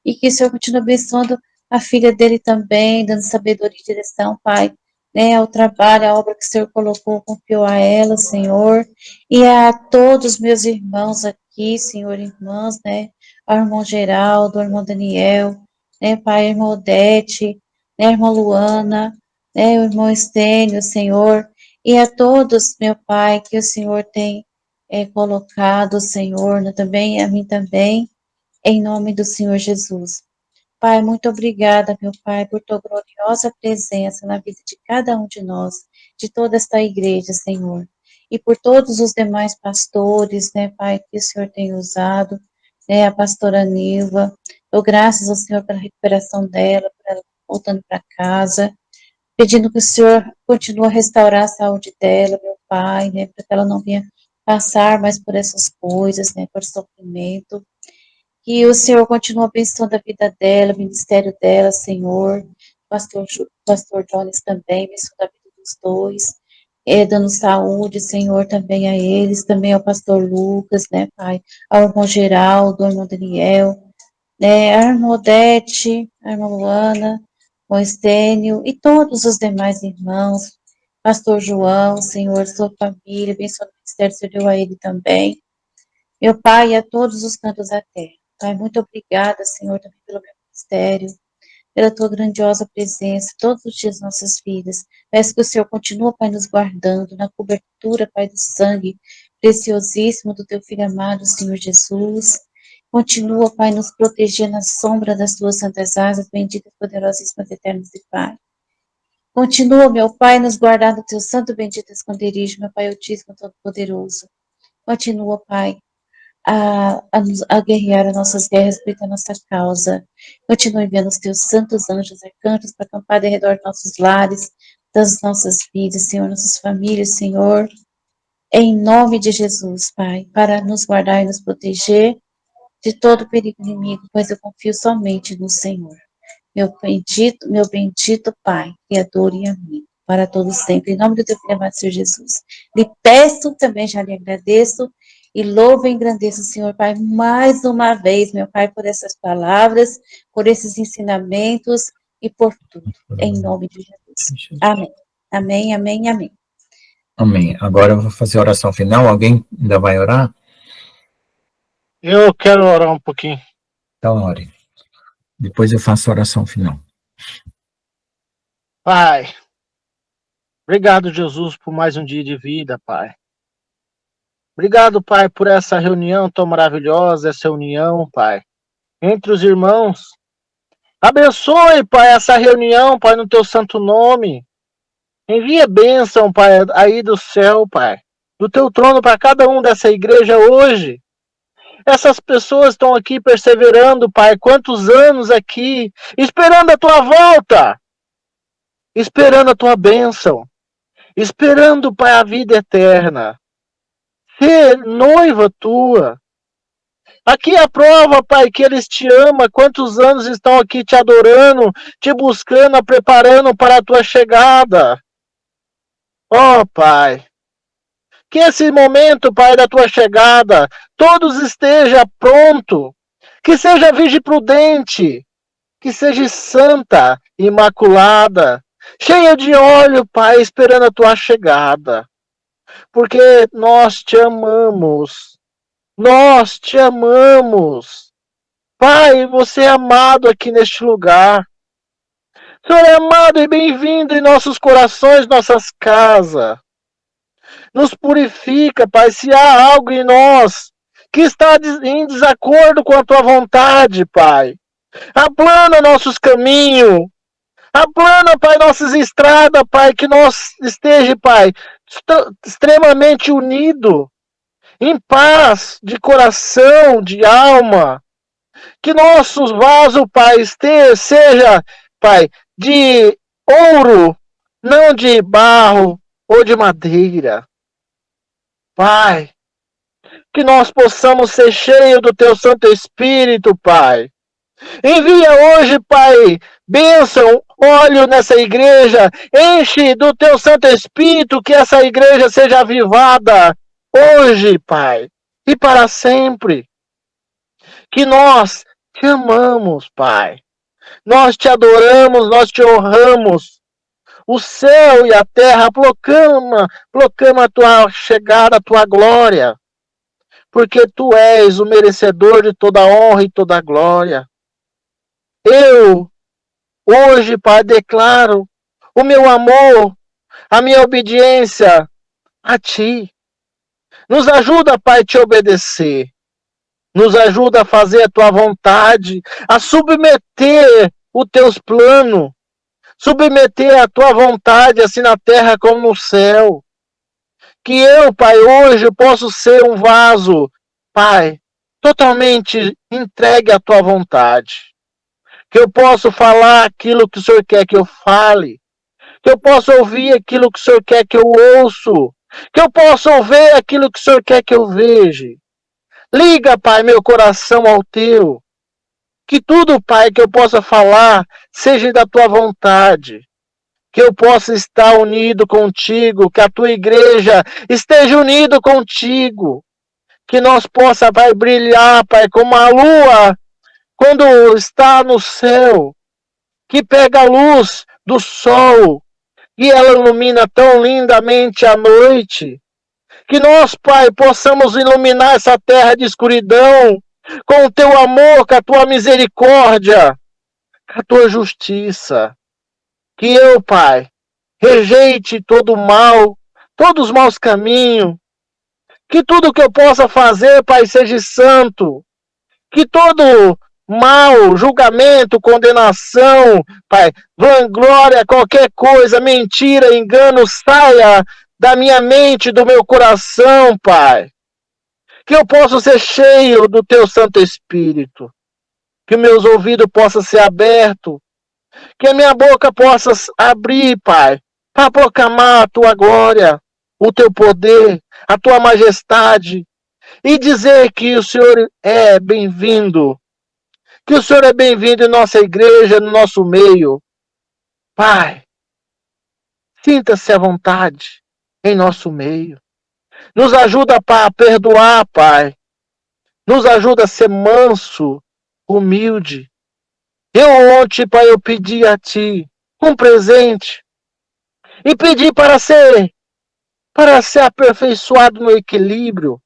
e que o Senhor continue abençoando a filha dele também, dando sabedoria e direção, Pai, né, ao trabalho, a obra que o Senhor colocou, confiou a ela, Senhor, e a todos os meus irmãos aqui, Senhor, irmãs, né, ao irmão Geraldo, ao irmão Daniel, né, Pai, a irmã Odete, né, a irmã Luana, né, o irmão Estênio, Senhor, e a todos, meu Pai, que o Senhor tem colocado, Senhor, né, também, a mim também, em nome do Senhor Jesus. Pai, muito obrigada, meu Pai, por tua gloriosa presença na vida de cada um de nós, de toda esta igreja, Senhor. E por todos os demais pastores, né, Pai, que o Senhor tem usado, né, a pastora Nilva. Dou graças ao Senhor pela recuperação dela, por ela voltando para casa, pedindo que o Senhor continue a restaurar a saúde dela, meu Pai, né, para que ela não venha passar mais por essas coisas, né, por sofrimento. Que o Senhor continue abençoando a vida dela, o ministério dela, Senhor. Pastor Jones também, abençoando a vida dos dois. Dando saúde, Senhor, também a eles, também ao pastor Lucas, né, Pai? Ao irmão Geraldo, ao irmão Daniel, né, a irmã Odete, a irmã Luana, o Estênio e todos os demais irmãos. Pastor João, Senhor, sua família, abençoando o ministério, Senhor, deu a ele também. Meu Pai, a todos os cantos da terra. Pai, muito obrigada, Senhor, também pelo meu ministério, pela tua grandiosa presença, todos os dias das nossas vidas. Peço que o Senhor continue, Pai, nos guardando na cobertura, Pai, do sangue preciosíssimo do teu Filho amado, Senhor Jesus. Continua, Pai, nos proteger na sombra das tuas santas asas, benditas, poderosíssimas, eternas e Pai. Continua, meu Pai, nos guardar no teu santo bendito esconderijo, meu Pai Altíssimo, Todo-Poderoso. Continua, Pai, a guerrear as nossas guerras pela nossa causa. Continue enviando os teus santos anjos arcanjos para acampar ao redor dos nossos lares, das nossas vidas, Senhor, nossas famílias, Senhor, em nome de Jesus, Pai, para nos guardar e nos proteger de todo perigo inimigo, pois eu confio somente no Senhor. Meu bendito Pai, Criador e amigo, para todos sempre, em nome do teu Filho amado Senhor Jesus. Lhe peço, também já lhe agradeço, e louvo e engrandeço o Senhor, Pai, mais uma vez, meu Pai, por essas palavras, por esses ensinamentos e por tudo, em nome de Jesus. Amém. Amém, amém, amém. Amém. Agora eu vou fazer a oração final. Alguém ainda vai orar? Eu quero orar um pouquinho. Então, ore. Depois eu faço a oração final. Pai, obrigado, Jesus, por mais um dia de vida, Pai. Obrigado, Pai, por essa reunião tão maravilhosa, essa união, Pai, entre os irmãos. Abençoe, Pai, essa reunião, Pai, no teu santo nome. Envia bênção, Pai, aí do céu, Pai, do teu trono para cada um dessa igreja hoje. Essas pessoas estão aqui perseverando, Pai, quantos anos aqui, esperando a tua volta, esperando a tua bênção, esperando, Pai, a vida eterna, ser noiva tua. Aqui é a prova, Pai, que eles te amam, quantos anos estão aqui te adorando, te buscando, preparando para a tua chegada. Ó, Pai, que esse momento, Pai, da tua chegada, todos esteja pronto, que seja virgem prudente, que seja santa, imaculada, cheia de óleo, Pai, esperando a tua chegada. Porque nós te amamos. Nós te amamos. Pai, você é amado aqui neste lugar. O Senhor é amado e bem-vindo em nossos corações, nossas casas. Nos purifica, Pai, se há algo em nós que está em desacordo com a tua vontade, Pai. Aplana nossos caminhos. Aplana, Pai, nossas estradas, Pai, que nós esteja, Pai, extremamente unido, em paz, de coração, de alma. Que nossos vasos, Pai, seja, Pai, de ouro, não de barro ou de madeira. Pai, que nós possamos ser cheios do Teu Santo Espírito, Pai. Envia hoje, Pai, bênção, óleo nessa igreja, enche do Teu Santo Espírito, que essa igreja seja avivada hoje, Pai, e para sempre. Que nós te amamos, Pai. Nós te adoramos, nós te honramos. O céu e a terra proclama a tua chegada, a tua glória. Porque tu és o merecedor de toda honra e toda glória. Eu, hoje, Pai, declaro o meu amor, a minha obediência a Ti. Nos ajuda, Pai, a te obedecer. Nos ajuda a fazer a Tua vontade, a submeter os Teus planos, submeter a Tua vontade, assim na terra como no céu. Que eu, Pai, hoje posso ser um vaso, Pai, totalmente entregue à Tua vontade. Que eu possa falar aquilo que o Senhor quer que eu fale. Que eu possa ouvir aquilo que o Senhor quer que eu ouço. Que eu possa ouvir aquilo que o Senhor quer que eu veja. Liga, Pai, meu coração ao Teu. Que tudo, Pai, que eu possa falar seja da Tua vontade. Que eu possa estar unido contigo. Que a Tua igreja esteja unida contigo. Que nós possa, Pai, brilhar, Pai, como a lua quando está no céu, que pega a luz do sol e ela ilumina tão lindamente a noite, que nós, Pai, possamos iluminar essa terra de escuridão com o Teu amor, com a Tua misericórdia, com a Tua justiça. Que eu, Pai, rejeite todo o mal, todos os maus caminhos, que tudo que eu possa fazer, Pai, seja santo, que todo mal, julgamento, condenação, Pai, vanglória, qualquer coisa, mentira, engano, saia da minha mente, do meu coração, Pai. Que eu possa ser cheio do Teu Santo Espírito. Que meus ouvidos possam ser abertos. Que a minha boca possa abrir, Pai, para proclamar a Tua glória, o Teu poder, a Tua majestade. E dizer que o Senhor é bem-vindo. Que o Senhor é bem-vindo em nossa igreja, no nosso meio. Pai, sinta-se à vontade em nosso meio. Nos ajuda a perdoar, Pai. Nos ajuda a ser manso, humilde. Eu ontem, Pai, eu pedi a Ti um presente. E pedi para ser aperfeiçoado no equilíbrio.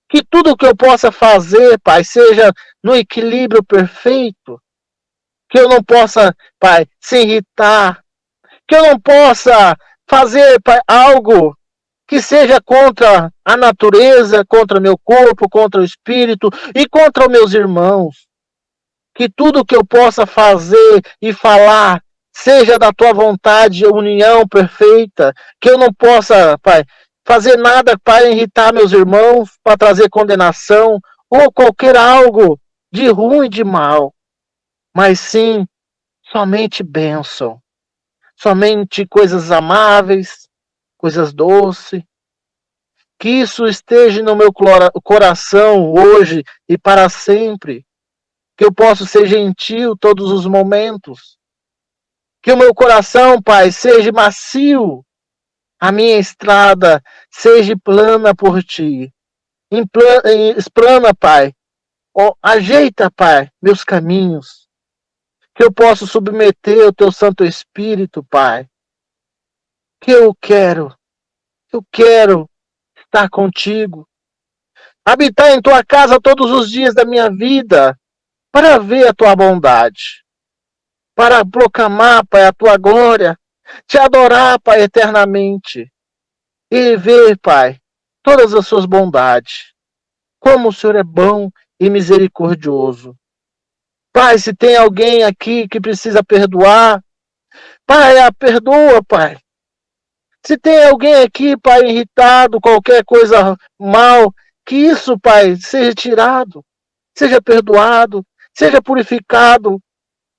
Que tudo que eu possa fazer, Pai, seja no equilíbrio perfeito. Que eu não possa, Pai, se irritar. Que eu não possa fazer, Pai, algo que seja contra a natureza, contra meu corpo, contra o espírito e contra os meus irmãos. Que tudo que eu possa fazer e falar seja da Tua vontade, união perfeita. Que eu não possa, Pai, fazer nada para irritar meus irmãos, para trazer condenação ou qualquer algo de ruim e de mal. Mas sim, somente bênção. Somente coisas amáveis, coisas doces. Que isso esteja no meu coração hoje e para sempre. Que eu possa ser gentil todos os momentos. Que o meu coração, Pai, seja macio. A minha estrada seja plana por Ti. Esplana, Pai. Ajeita, Pai, meus caminhos. Que eu possa submeter o Teu Santo Espírito, Pai. Que eu quero estar contigo. Habitar em Tua casa todos os dias da minha vida, para ver a Tua bondade. Para proclamar, Pai, a Tua glória. Te adorar, Pai, eternamente. E ver, Pai, todas as Suas bondades. Como o Senhor é bom e misericordioso. Pai, se tem alguém aqui que precisa perdoar, Pai, perdoa, Pai. Se tem alguém aqui, Pai, irritado, qualquer coisa mal, que isso, Pai, seja tirado, seja perdoado, seja purificado.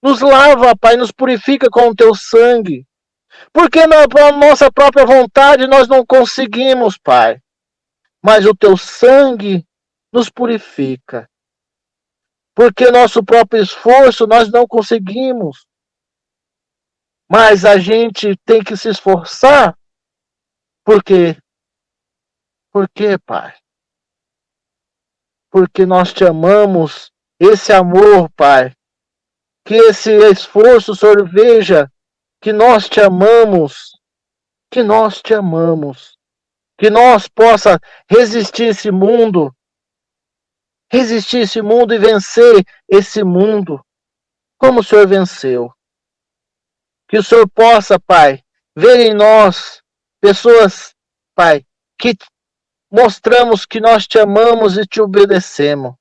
Nos lava, Pai, nos purifica com o teu sangue. Porque na nossa própria vontade nós não conseguimos, Pai. Mas o teu sangue nos purifica. Porque nosso próprio esforço nós não conseguimos. Mas a gente tem que se esforçar. Por quê? Por quê, Pai? Porque nós te amamos. Esse amor, Pai. Que esse esforço, o Senhor, veja que nós te amamos. Que nós te amamos. Que nós possa resistir esse mundo. Resistir esse mundo e vencer esse mundo. Como o Senhor venceu. Que o Senhor possa, Pai, ver em nós pessoas, Pai, que mostramos que nós te amamos e te obedecemos.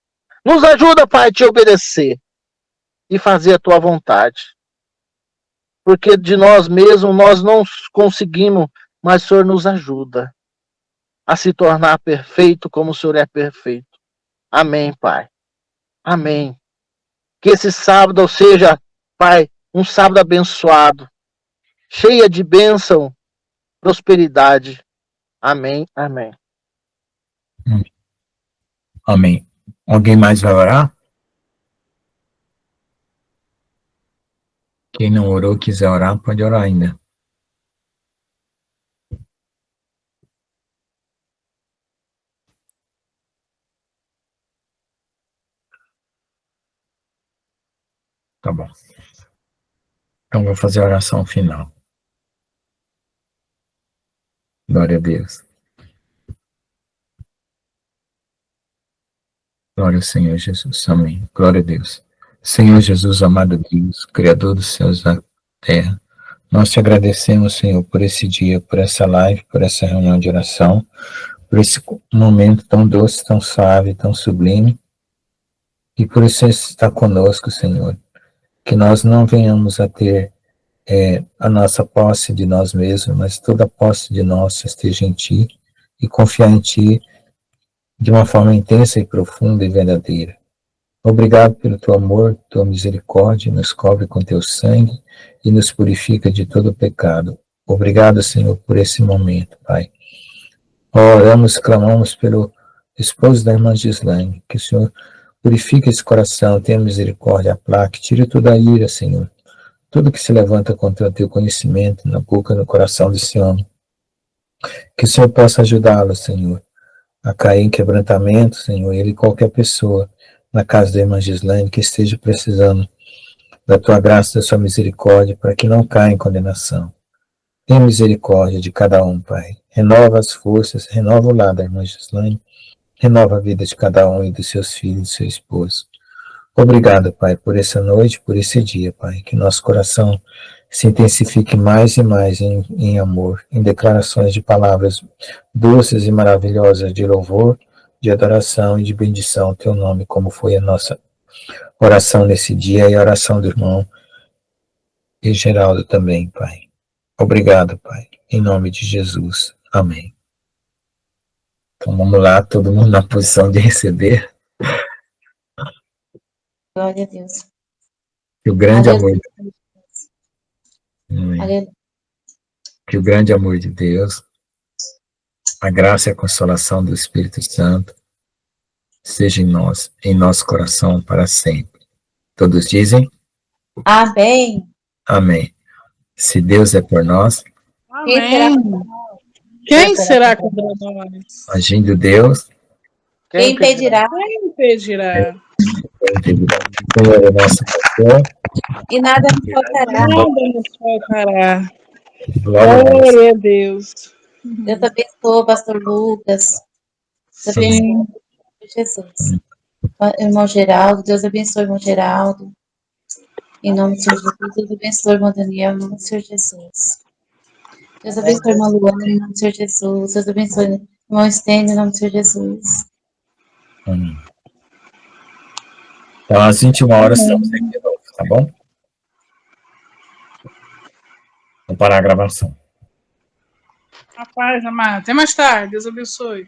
Nos ajuda, Pai, a te obedecer e fazer a tua vontade. Porque de nós mesmos nós não conseguimos, mas o Senhor nos ajuda a se tornar perfeito como o Senhor é perfeito. Amém, Pai. Amém. Que esse sábado seja, Pai, um sábado abençoado, cheia de bênção, prosperidade. Amém, amém. Amém. Alguém mais vai orar? Quem não orou, quiser orar, pode orar ainda. Tá bom. Então, vou fazer a oração final. Glória a Deus. Glória ao Senhor Jesus. Amém. Glória a Deus. Senhor Jesus, amado Deus, Criador dos céus e da terra, nós te agradecemos, Senhor, por esse dia, por essa live, por essa reunião de oração, por esse momento tão doce, tão suave, tão sublime, e por isso estar conosco, Senhor. Que nós não venhamos a ter a nossa posse de nós mesmos, mas toda a posse de nós esteja em Ti e confiar em Ti de uma forma intensa e profunda e verdadeira. Obrigado pelo Teu amor, Tua misericórdia, nos cobre com Teu sangue e nos purifica de todo o pecado. Obrigado, Senhor, por esse momento, Pai. Oramos, clamamos pelo esposo da irmã Gislaine, que o Senhor purifique esse coração, tenha misericórdia, aplaque, tire toda a ira, Senhor. Tudo que se levanta contra o Teu conhecimento, na boca, no coração desse homem. Que o Senhor possa ajudá-lo, Senhor, a cair em quebrantamento, Senhor, ele e qualquer pessoa na casa da irmã Gislaine que esteja precisando da Tua graça, da Sua misericórdia, para que não caia em condenação. Tenha misericórdia de cada um, Pai. Renova as forças, renova o lar da irmã Gislaine, renova a vida de cada um e dos seus filhos e do seu esposo. Obrigado, Pai, por essa noite, por esse dia, Pai, que nosso coração se intensifique mais e mais em amor, em declarações de palavras doces e maravilhosas de louvor, de adoração e de bendição ao Teu nome, como foi a nossa oração nesse dia e a oração do irmão e Geraldo também, Pai. Obrigado, Pai, em nome de Jesus. Amém. Então vamos lá, todo mundo na posição de receber. Glória a Deus. Que o grande Aleluia. amor. Aleluia. Que o grande amor de Deus, a graça e a consolação do Espírito Santo seja em nós, em nosso coração para sempre. Todos dizem? Amém. Amém. Se Deus é por nós, Amém. Quem será contra nós? agindo Deus, Quem impedirá? Quem impedirá? Senhor é nosso pastor, E nada nos faltará. Nada nos faltará. glória a Deus. Glória a Deus. Deus abençoe, pastor Lucas. Deus abençoe, Jesus. Irmão Geraldo, Deus abençoe, irmão Geraldo. Em nome do Senhor Jesus, Deus abençoe, irmão Daniel, em nome do Senhor Jesus. Deus abençoe, irmã Luana, em nome do Senhor Jesus. Deus abençoe, irmão Estênio, em nome do Senhor Jesus. Amém. Então, às 21 horas, estamos aqui de novo, tá bom? Vou parar a gravação. A paz, amado. Até mais tarde. Deus abençoe.